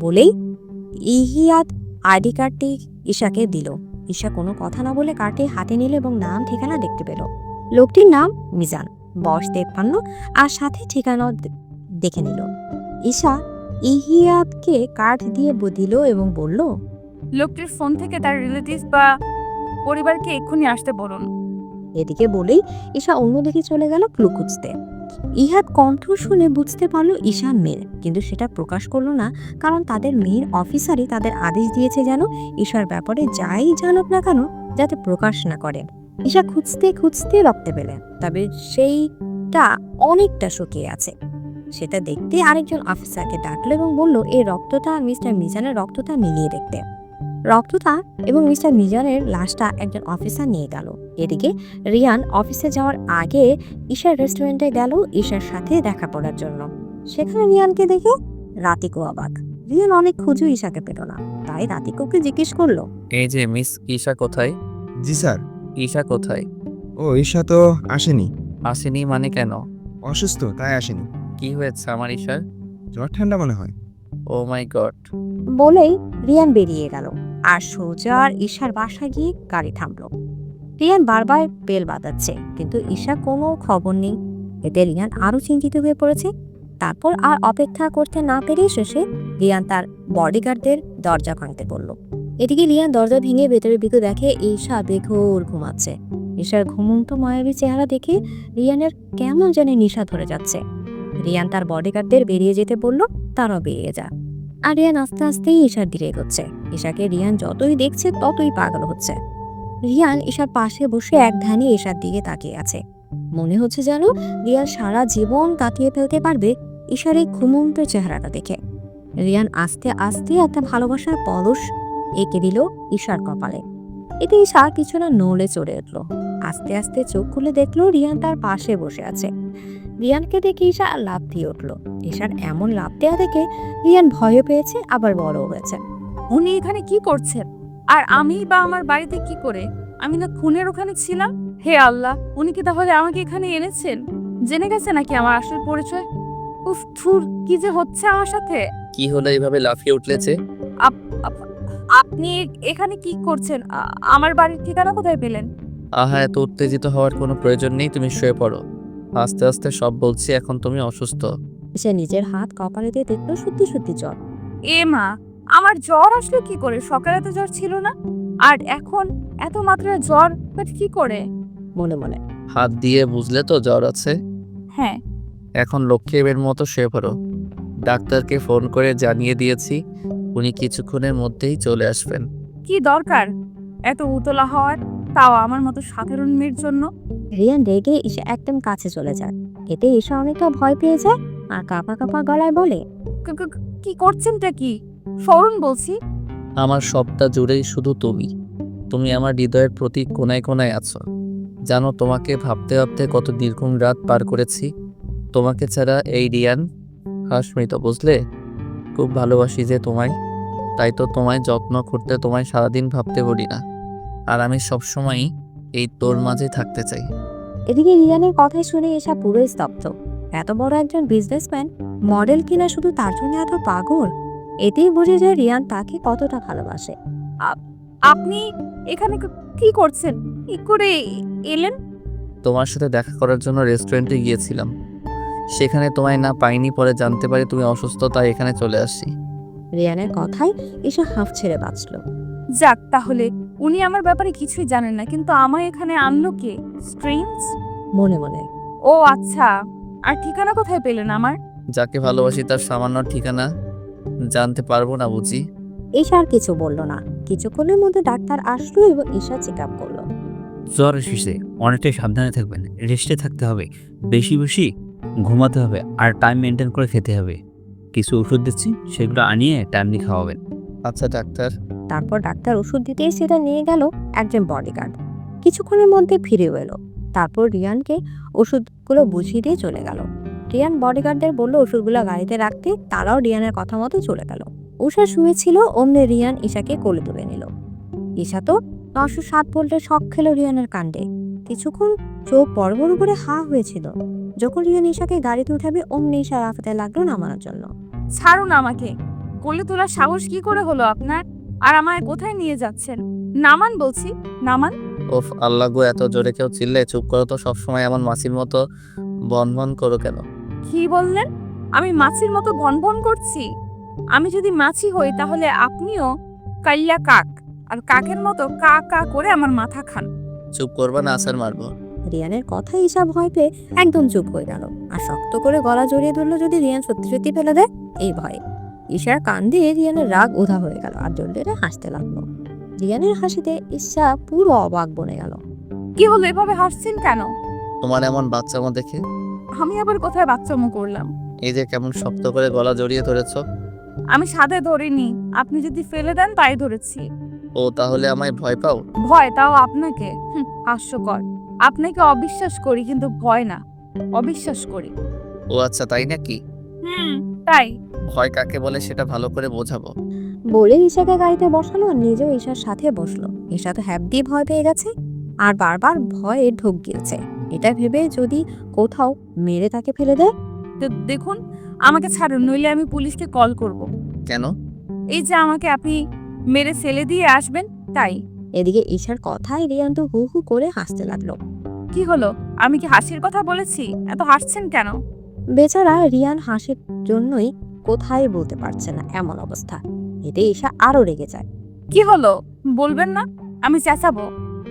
বলেই ইহিয়াত আইডি কার্ডটি ঈশাকে দিল। ঈশা কোনো কথা না বলে কার্ডটি হাতে নিল এবং নাম ঠিকানা দেখতে পেল। লোকটির নাম মিজান, বয়স 53, আর সাথে ঠিকানা দেখে নিল। ঈশা ইহিয়াতকে কার্ড দিয়ে দিল এবং বলল, লোকটির ফোন থেকে তার রিলেটিভস বা পরিবারকে এক্ষুনি আসতে বলুন। এদিকে বলেই ঈশা অন্যদিকে চলে গেল ক্লু খুঁজতে। ইহাত কণ্ঠ শুনে বুঝতে পারলো ঈশা মেয়ে, কিন্তু সেটা প্রকাশ করলো না, কারণ তাদের মেয়ের অফিসারই তাদের আদেশ দিয়েছে যেন ঈশার ব্যাপারে যাই জানুক না কেন যাতে প্রকাশ না করে। ঈশা খুঁজতে খুঁজতে রক্তে পেলেন, তবে সেইটা অনেকটা শুকিয়ে আছে। সেটা দেখতে আরেকজন অফিসারকে ডাকলো এবং বলল এই রক্তটা আর মিস্টার মিজানের রক্তটা মিলিয়ে দেখতে। রক্তটা এবং মিস্টার মিজানের লাশটা একজন অফিসার নিয়ে গেল। এদিকে রিয়ান অফিসে যাওয়ার আগে ঈশার রেস্টুরেন্টে গেল ঈশার সাথে দেখা করার জন্য। সেখানে রিয়ানকে দেখে রাতিকো অবাক। রিয়ান অনেক খুঁজে ঈশাকে পেল না, তাই রাতিকোকে জিজ্ঞেস করলো, এই যে মিস ঈশা কোথায়? জি স্যার। ঈশা কোথায়? ও ঈশা তো আসেনি। আসেনি মানে কেন? অসুস্থ তাই আসেনি। কি হয়েছে আমার ঈশার? জ্বর ঠান্ডা মনে হয়। ও মাই গড। বলেই রিয়ান বেরিয়ে গেল আর সোজা ঈশার বাসায় গিয়ে গাড়ি থামলো। রিয়ান বারবার বেল বাজাচ্ছে, কিন্তু ঈশা কোনো খবর নেই। এতে রিয়ান আরো চিন্তিত হয়ে পড়েছে। তারপর আর অপেক্ষা করতে না পেরে শেষে রিয়ান তার বডিগার্ডদের দরজা ভাঙতে বলল। এদিকে রিয়ান দরজা ভেঙে ভেতরের দিকে দেখে ঈশা বেঘোর ঘুমাচ্ছে। ঈশার ঘুমন্ত মায়াবী চেহারা দেখে রিয়ানের কেমন জানি নেশা ধরে যাচ্ছে। রিয়ান তার বডিগার্ডদের বেরিয়ে যেতে বলল, তারাও বেরিয়ে যা। আর রিয়ান আস্তে আস্তেই ঈশার দিকে এগোচ্ছে। ঈশাকে রিয়ান যতই দেখছে ততই পাগল হচ্ছে। রিয়ান ঈশার পাশে বসে এক ধ্যানে ঈশার দিকে তাকিয়ে আছে। মনে হচ্ছে যেন রিয়ান সারা জীবন কাটিয়ে ফেলতে পারবে ঈশার এই ঘুমন্ত চেহারাটা দেখে। রিয়ান আস্তে আস্তে একটা ভালোবাসার পরশ এঁকে দিল ঈশার কপালে। এতে ঈশা কিছুটা নড়ে চড়ে উঠল। আস্তে আস্তে চোখ খুলে দেখলো রিয়ান তার পাশে বসে আছে। রিয়ানকে দেখে ঈশা লাফ দিয়ে উঠল। ঈশার এমন লাফ দেওয়া দেখে রিয়ান ভয় পেয়েছে, আবার বড় হয়েছে। উনি এখানে কি করছেন? আর আমি বা আমার বাড়িতে কি করে? আমি না খুনের ওখানে ছিলাম। হে আল্লাহ, উনি কি তাহলে আমাকে এখানে এনেছেন? জেনে গেছে নাকি আমার আসল পরিচয়? উফ, থুর, কি যে হচ্ছে আমার সাথে। কি হলো এইভাবে লাফিয়ে উঠলেছে? আপনি এখানে কি করছেন? আমার বাড়ির ঠিকানা কোথায় পেলেন? আহা, এত উত্তেজিত হওয়ার কোনো প্রয়োজন নেই, তুমি শুয়ে পড়ো। আস্তে আস্তে সব বলছি, এখন তুমি অসুস্থ। সে নিজের হাত কপালে দিয়ে দেখলো সত্যি সত্যি জ্বর। এ মা, আমার জ্বর আসলো কি করে? সকালে তো জ্বর ছিল না, আর এখন এত মাত্রায় জ্বর কি করে? মনে মনে হাত দিয়ে বুঝলে তো জ্বর আছে। হ্যাঁ, এখন লক্ষ্মীবের মতো শুয়ে পড়ো। ডাক্তারকে ফোন করে জানিয়ে দিয়েছি, উনি কিছুক্ষণের মধ্যেই চলে আসবেন। কি দরকার এত উতলা হওয়ার, তাও আমার মতো সাধারণ মেয়ের জন্য? রিয়ান রেগে ঈশা একদম কাছে চলে যায়। এতে ঈশা অনেকটা ভয় পেয়ে যায় আর কাঁপা কাঁপা গলায় বলে, কি করছেনটা কি? সরুন বলছি। আমার সবটা জুড়েই শুধু তুমি। তুমি আমার হৃদয়ের প্রতি কোনায় কোনায় আছো। জানো, তোমাকে ভাবতে ভাবতে কত দীর্ঘ রাত পার করেছি। তোমাকে ছাড়া এই রিয়ান হাসমিত, বুঝলে? খুব ভালোবাসি যে তোমায়, তাই তো তোমায় যত্ন করতে তোমায় সারাদিন ভাবতে পারি না। আর আমি সবসময়ই এই তোর মাঝে থাকতে চাই। এদিকে রিয়ানের কথাই শুনে ঈশা পুরোই স্তব্ধ। এত বড় একজন বিজনেসম্যান মডেল কিনা শুধু তার জন্য এত পাগল। এতেই বুঝে যায় রিয়ান তাকে কতটা ভালোবাসে। আপনি এখানে কি করছেন? কি করে এলেন? তোমার সাথে দেখা করার জন্য রেস্টুরেন্টে গিয়েছিলাম, সেখানে তোমায় না পাইনি। পরে জানতে পারি তুমি অসুস্থ, তাই এখানে চলে আসি। রিয়ানের কথায় ঈশা হাঁফ ছেড়ে বাঁচল। যাক, তাহলে উনি আমার ব্যাপারে কিছুই জানেন না, কিন্তু আমায় এখানে আনলো কে? স্ট্রেঞ্জ। মনে মনে ও আচ্ছা, আর ঠিকানা কোথায় পেলেন আমার? যাকে ভালোবাসি তার সামান্য ঠিকানা জানতে পারবো না বুঝি? ঈশা আর কিছু বলল না। কিছুক্ষণের মধ্যে ডাক্তার আসলো এবং ঈশা চেক আপ করলো। জ্বর এসেছে, অনেকটাই সাবধানে থাকবেন, রেস্টে থাকতে হবে, বেশি বেশি ঘুমাতে হবে, আর টাইম মেনটেন করে খেতে হবে। কিছু ওষুধ দিচ্ছি, সেগুলো আনিয়ে টাইমলি খাওয়াবেন। আচ্ছা ডাক্তার। তারপর ডাক্তার ওষুধ দিতে সেটা নিয়ে গেল একজন বডিগার্ড। কিছুক্ষণের মধ্যে ফিরেও এলো। তারপর রিয়ানকে ওষুধগুলো বুঝিয়ে দিয়ে চলে গেল। রিয়ান বডিগার্ডদের বলল ওষুধগুলো গাড়িতে রাখতে। তারাও রিয়ানের কথা মতো চলে গেল। উষা শুয়েছিল, অমনি রিয়ান ঈশাকে কোলে তুলে নিল। ঈশা তো 907 ভোল্টের শক খেল রিয়ানের কাণ্ডে। কিছুক্ষণ চোখ বড় বড় করে হা হয়েছিল। যখন রিয়ান ঈশাকে গাড়িতে উঠাবে অমনি ঈশা রাফাতে লাগলো নামানোর জন্য। ছাড়ুন আমাকে। কোলে তোলার সাহস কি করে হলো আপনার? আর আমায় কোথায় নিয়ে যাচ্ছেন? নামান বলছি, নামান। ওফ আল্লাহ গো, এত জোরে কেউ চিল্লে? চুপ করো তো, সবসময় এমন মাসির মতো বনবন করো কেন? কি বললেন? আমি মাছির মতো ভনভন করছি? আমি যদি মাছি হই তাহলে আপনিও কাল্লা কাক, আর কাকের মতো কা কা করে আমার মাথা খান। চুপ করবা না, আসার মারবো। রিয়ানের কথা ঈশা ভয় পেয়ে একদম চুপ হয়ে গেল আর শক্ত করে গলা জড়িয়ে ধরলো যদি রিয়ান সত্যি সত্যি ফেলে দেয় এই ভয়ে। ঈশার কান দিয়ে রিয়ানের রাগ উধা হয়ে গেল আর জোরে হাসতে লাগলো। রিয়ানের হাসিতে ঈশা পুরো অবাক বনে গেল। কি হলো, এভাবে হাসছেন কেন? তোমার এমন বাচ্চামো দেখে। আমি আবার কোথায় বাচ্চামো করলাম? এই যে কেমন শক্ত করে গলা জড়িয়ে ধরেছ। আমি সাথে ধরিনি, আপনি যদি ফেলে দেন তাই ধরেছি। ও তাহলে আমায় ভয় পাও? ভয়, তাও আপনাকে? হাস্যকর। আপনাকে অবিশ্বাস করি, কিন্তু ভয় না, অবিশ্বাস করি। ও আচ্ছা, তাই নাকি? তাই। ভয় কাকে বলে সেটা ভালো করে বোঝাবো। বলে ঈশাকে গাড়িতে বসালো আর নিজেও ঈশার সাথে বসলো। ঈশা তো হ্যাপ দিয়ে ভয় পেয়ে গেছে আর বারবার ভয়ে ঢোক গিয়েছে। এটা ভেবে যদি কোথাও মেরে তাকে ফেলে দেয়। তো দেখুন, আমাকে ছাড়ুন, নইলে আমি পুলিশকে কল করব। কেন? এই যে আমাকে আপনি মেরে ফেলে দিয়ে আসবেন, তাই। এদিকে ঈশার কথায় রিয়ান তো হু হু করে হাসতে লাগলো। কি হলো, আমি কি হাসির কথা বলেছি? এত হাসছেন কেন? বেচারা রিয়ান হাসির জন্যই কোথায় বলতে পারছে না, এমন অবস্থা। এতে ঈশা আরো রেগে যায়। কি হলো বলবেন না? আমি চেঁচাবো?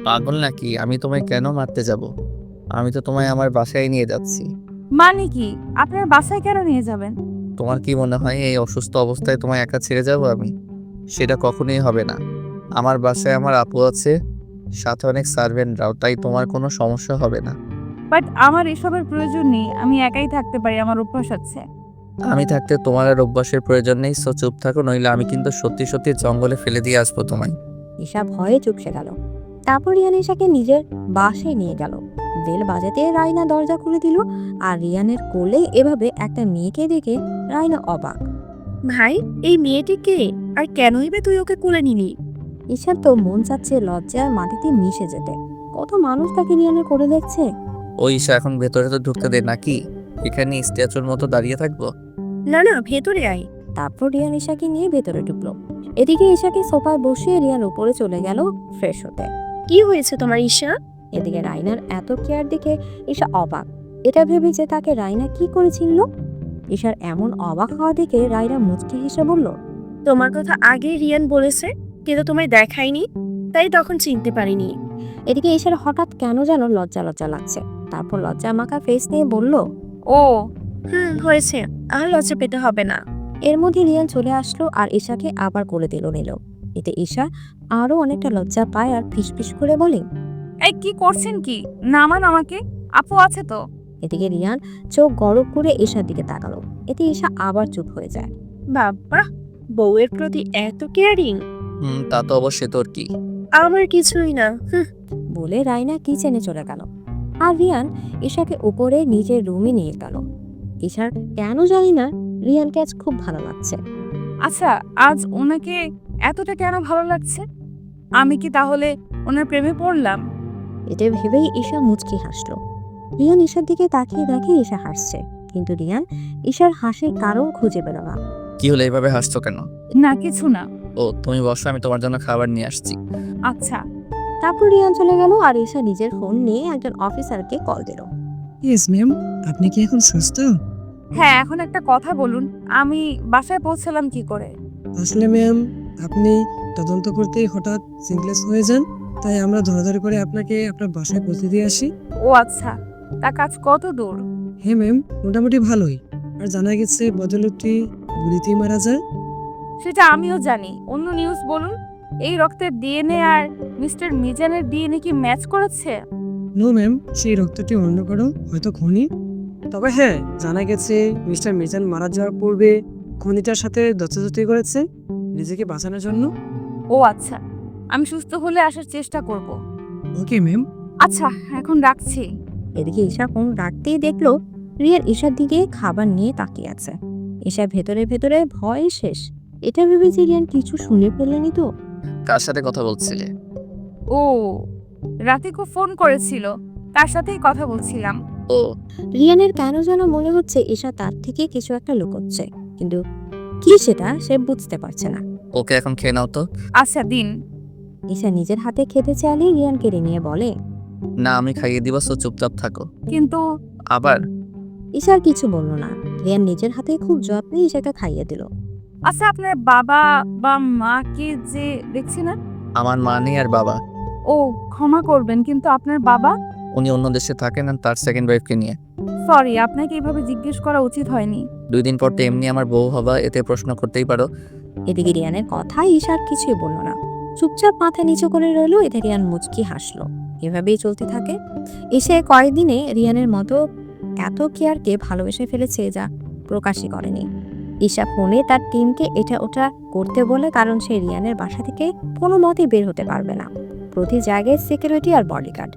পাগল নাকি? আমি তোমায় কেন মারতে যাব? আমি তো তোমায় আমার বাসায় নিয়ে যাচ্ছি। মানে কি? আপনার বাসায় কেন নিয়ে যাবেন? তোমার কি মনে হয় এই অসুস্থ অবস্থায় তোমায় একা ছেড়ে যাব আমি? সেটা কখনোই হবে না। আমার বাসায় আমার আপু আছে, সাথে অনেক সার্ভেন্টরাও, তাই তোমার কোনো সমস্যা হবে না। বাট আমার এসবের প্রয়োজন নেই, আমি একাই থাকতে পারি, আমার অভ্যাস আছে। আমি থাকতে তোমার আর অভ্যাসের প্রয়োজন নেই, সো চুপ থাকো, নইলে আমি কিন্তু সত্যি সত্যি জঙ্গলে ফেলে দিয়ে আসবো তোমায়। ঈশা ভয়ে চুপসে গেল। তারপর রিয়ান ঈশাকে নিজের বাসায় নিয়ে গেল। বেল বাজাতে রাইনা দরজা খুলে দিল, আর রিয়ানের কোলে এভাবে একটা মেয়েকে দেখে রাইনা অবাক। ভাই, এই মেয়েটি কে? আর কেনই বা তুই ওকে কোলে নিলি? ঈশার তো মন চাচ্ছে লজ্জায় মাটিতে মিশে যেতে। কত মানুষ তাকে রিয়ানের করে দেখছে। ওই ঈশা, এখন ভেতরে তো ঢুকতে দে নাকি? এখানে স্ট্যাচুর মতো দাঁড়িয়ে থাকবো? না না, ভেতরে আয়। তারপর রিয়ান ঈশাকে নিয়ে ভেতরে ঢুকলো। এদিকে ঈশাকে সোফায় বসিয়ে রিয়ান উপরে চলে গেল ফ্রেশ হতে। কি হয়েছে তোমার ঈশা? এদিকে রাইনার এত কেয়ার দেখে ঈশা অবাক। এটা ভেবে যে তাকে রাইনা কি করেছিল। ঈশার এমন অবাক হওয়া দেখে রাইনা মুচকি হেসে বলল, তোমার কথা আগে রিয়ান বলেছে, কিন্তু তোমায় দেখায়নি, তাই তখন চিনতে পারিনি। এদিকে ঈশার হঠাৎ কেন যেন লজ্জা লজ্জা লাগছে। তারপর লজ্জা মাখা ফেস নিয়ে বলল, ও হয়েছে, আর লজ্জা পেতে হবে না। এর মধ্যে রিয়ান চলে আসলো আর ঈশাকে আবার কোলে দিল নিল। এতে ঈশা আরো অনেকটা লজ্জা পায় আর ফিসফিস করে বলে, এই কি করছেন কি? নামান আমাকে, আপু আছে তো। এদিকে রিয়ান চোখ গরম করে ঈশার দিকে তাকালো। এতে ঈশা আবার চুপ হয়ে যায়। বাবা, বউয়ের প্রতি এত কেয়ারিং। তা তো অবশ্যই, তোর কি? আমার কিছুই না। বলে রাইনা কিচেনে চলে গেল। আর রিয়ান ঈশাকে উপরে নিজের রুমে নিয়ে গেল। ঈশার কেন জানি না রিয়ানকে আজ খুব ভালো লাগছে। আচ্ছা, আজ ওনাকে এতটা কেন ভালো লাগছে? আমি কি তাহলে ওনার প্রেমে পড়লাম? এটা ভেবেই ঈশা মুচকি হাসলো। রিয়ান ঈশার দিকে তাকিয়ে দেখে ঈশা হাসছে, কিন্তু রিয়ান ঈশার হাসির কারণ খুঁজে পেল না। কি হলো, এভাবে হাসছো কেন? না কিছু না। ও তুমি বসো, আমি তোমার জন্য খাবার নিয়ে আসছি। আচ্ছা। তারপর রিয়ান চলে গেল আর ঈশা নিজের ফোন নিয়ে একজন অফিসারকে কল দিল। ইয়েস ম্যাম, আপনি কি এখন সুস্থ? হ্যাঁ, এখন একটা কথা বলুন, আমি বাসায় পৌঁছালাম কি করে? আসলে ম্যাম, আপনি তদন্ত করতেই হঠাৎ সিনক্লেস হয়ে যান, তাই আমরা ধরাধরি করে আপনাকে আপনার বাসায় পৌঁছে দিয়ে আসি। ও আচ্ছা, তা কাজ কত দূর? হ্যাঁ ম্যাম, মোটামুটি ভালোই। আর জানা গেছে ভদ্রলোকটি গুলিতেই মারা যায়। সেটা আমিও জানি, অন্য নিউজ বলুন। এই রক্তের ডিএনএ আর মিস্টার মিজানের ডিএনএ কি ম্যাচ করেছে? নো ম্যাম, সেই রক্তটি অন্য কারো, হয়তো খনি। তবে হ্যাঁ, জানা গেছে মিস্টার মিজান মারা যাওয়ার পূর্বে খনিটার সাথে দস্তাদস্তি করেছে নিজেকে বাঁচানোর জন্য। ও আচ্ছা, আমি সুস্থ হলে আসার চেষ্টা করব। Okay ma'am. আচ্ছা, এখন রাখছি। এদিকে ঈশা ফোন রাখতেই দেখলো রিয়ান ঈশার দিকে খাবার নিয়ে তাকিয়ে আছে। ঈশা ভেতরে ভেতরে ভয় শেষ। এটা ভেবে যে রিয়ান কিছু শুনে ফেলেনি তো। কার সাথে কথা বলছিলে? ও, রাতিকও ফোন করেছিল, তার সাথেই কথা বলছিলাম। ও রিয়ানের কেন যেন মনে হচ্ছে ঈশা তার থেকে কিছু একটা লুকোচ্ছে, কিন্তু কি সেটা সে বুঝতে পারছে না। ওকে, এখন খেয়ে নাও তো। আচ্ছা দিন। ঈশা নিজের হাতে খেতে চাইলে রিয়ান কেড়ে নিয়ে বলে, না, আমি খাইয়ে দিব, সো চুপচাপ থাকো। কিন্তু আবার ঈশা আর কিছু বলল না। রিয়ান নিজের হাতে খুব যত্নে ঈশাকে খাইয়ে দিল। আচ্ছা, আপনার বাবা বা মাকে যে দেখছি না? আমার মা নেই আর বাবা। ও, ক্ষমা করবেন, কিন্তু আপনার বাবা? উনি অন্য দেশে থাকেন আর তার সেকেন্ড ওয়াইফকে নিয়ে। সরি, আপনাকে এভাবে জিজ্ঞেস করা উচিত হয়নি। 2 দিন পর তো এমনি আমার বউ হবা, এতে প্রশ্ন করতেই পারো। এদিকে রিয়ানের কথা ঈশা আর কিছুই বলল না, চুপচাপ মাথা নিচু করে রইল। এতে রিয়ান মুচকি হাসলো। এভাবেই চলতে থাকে। এসে কয়েকদিনে রিয়ানের মতো এত কেয়ারকে ভালোবেসে ফেলেছে যা প্রকাশই করেনি। ঈশা ফোনে তার টিমকে এটা ওটা করতে বলে, কারণ সে রিয়ানের বাসা থেকে কোনো মতেই বের হতে পারবে না। প্রতি জায়গায় সিকিউরিটি আর বডিগার্ড।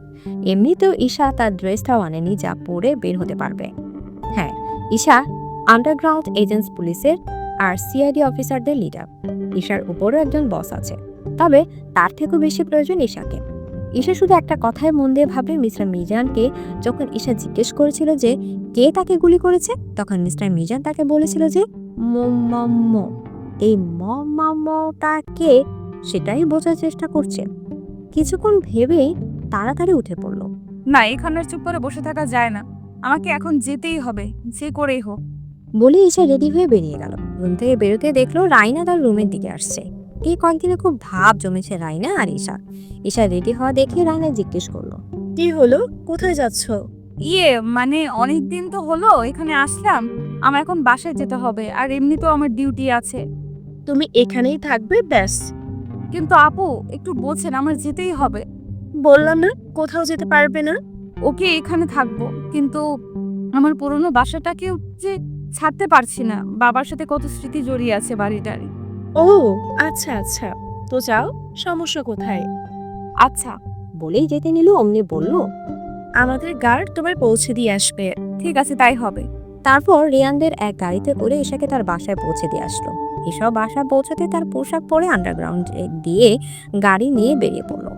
এমনিতেও ঈশা তার ড্রেসটাও আনেনি যা পরে বের হতে পারবে। হ্যাঁ, ঈশা আন্ডারগ্রাউন্ড এজেন্টস পুলিশের আর সিআইডি অফিসারদের লিডার। ঈশার উপরও একজন বস আছে, তবে তার থেকেও বেশি প্রয়োজন ঈশাকে। ঈশা শুধু একটা কথায় মন দিয়ে ভাবে, মিস্টার মিজানকে যখন ঈশা জিজ্ঞেস করেছিল যে কে তাকে গুলি করেছে, তখন মিস্টার মিজান তাকে বলেছিল যে মম। এই মমটা কে সেটাই বোঝার চেষ্টা করছে। কিছুক্ষণ ভেবেই তাড়াতাড়ি উঠে পড়ল। না, এখানে চুপ করে বসে থাকা যায় না, আমাকে এখন যেতেই হবে, যে করেই হোক। বলে ঈশা রেডি হয়ে বেরিয়ে গেল। রুম থেকে বেরোতে দেখলো রাইনা তার রুমের দিকে আসছে। এই কয়েকদিনে খুব ভাব জমেছে রাইনা আর ঈশা। ঈশা রেডি হওয়া দেখে রাইনা জিজ্ঞেস করলো, কি হলো, কোথায় যাচ্ছ? মানে অনেক দিন তো হলো এখানে আসলাম, আমার এখন বাসায় যেতে হবে, আর এমনিতেও আমার ডিউটি আছে। তুমি এখানেই থাকবে ব্যাস। কিন্তু আপু একটু বোঝেন, আমার যেতেই হবে। বললাম না কোথাও যেতে পারবে না। ওকে এখানে থাকবো, কিন্তু আমার পুরনো বাসাটাকেও যে ছাড়তে পারছি না। বাবার সাথে কত স্মৃতি জড়িয়ে আছে বাড়িটার। ও আচ্ছা আচ্ছা, তো যাও, সমস্যা কোথায়? আচ্ছা, বলেই যেতে নিল অমনি বলল, আমাদের গার্ড তোমায় পৌঁছে দিয়ে আসবে। ঠিক আছে তাই হবে। তারপর রিয়ানদের এক গাড়িতে করে ঈশাকে তার বাসায় পৌঁছে দিয়ে আসলো। ঈশাও বাসায় পৌঁছাতে তার পোশাক পরে আন্ডারগ্রাউন্ড দিয়ে গাড়ি নিয়ে বেরিয়ে পড়লো।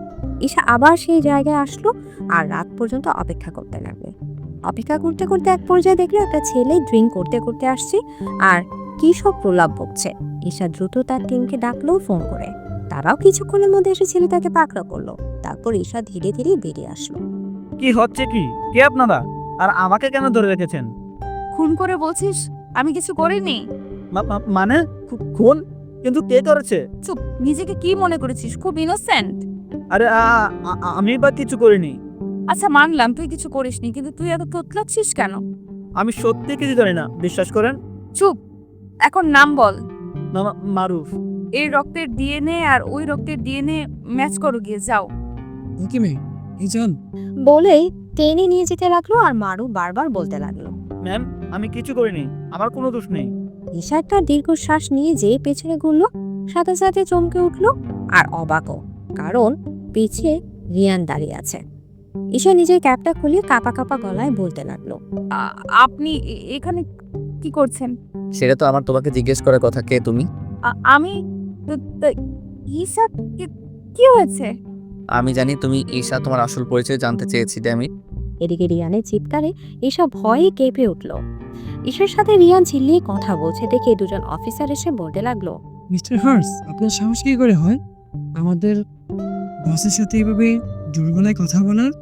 ঈশা আবার সেই জায়গায় আসলো আর রাত পর্যন্ত অপেক্ষা করতে লাগলো। অপেক্ষা করতে করতে এক পর্যায়ে দেখলো একটা ছেলে ড্রিঙ্ক করতে করতে আসছে আর কি সব প্রলাপ বকছে। ঈশা দ্রুত তার টিমকে ডাকলো ফোন করে। তারাও কিছুক্ষণের মধ্যে এসে ছেলেটাকে পাকড়া করলো। তারপর ঈশা ধীরে ধীরে বেরিয়ে আসলো। কি হচ্ছে কি? কে আপনারা? আর আমাকে কেন ধরে রেখেছেন? খুন করে বলছিস আমি কিছু করিনি? মানে খুন? কিন্তু কে করেছে? চুপ, নিজেকে কি মনে করেছিস খুব ইনোসেন্ট? আরে আমি বা কিছু করিনি। আচ্ছা মানলাম তুই কিছু করিসনি, কিন্তু তুই এত তোতলাচ্ছিস কেন? আমি সত্যি কিছু জানি না, বিশ্বাস করেন। চুপ, এখন নাম বল। মারুফ। এই রক্তের ডিএনএ আর ওই রক্তের ডিএনএ ম্যাচ করো, গিয়ে যাও। ওকে মেয়ে, এই চল। বলেই টেনে নিয়ে যেতে লাগলো আর মারু বারবার বলতে লাগলো, ম্যাম, আমি কিছু করিনি, আমার কোনো দোষ নেই। ঈশা একটা দীর্ঘশ্বাস নিয়ে যে পেছনে ঘুরলো, সাথে সাথে চমকে উঠলো আর অবাকও, কারণ পিছে রিয়ান দাঁড়িয়ে আছে। ঈশা নিজের ক্যাপটা খুলে কাঁপা কাঁপা গলায় বলতে লাগলো, আপনি এখানে কি করছেন? সেটা তো আমার তোমাকে জিজ্ঞেস করার কথা, কে তুমি? আমি ঈশা, কি হয়েছে? আমি জানি তুমি ঈশা, তোমার আসল পরিচয় জানতে চেয়েছি ড্যামি। এদিকে রিয়ানের চিৎকারে ঈশা ভয়ে কেঁপে উঠল। ঈশার সাথে রিয়ান চিল্লিয়ে কথা বলছে দেখে দুজন অফিসার এসে বলতে লাগলো, মিস্টার হার্স, আপনার সাহস কি করে হয় আমাদের বসের সাথে এভাবে জোর গলায় কথা বলার?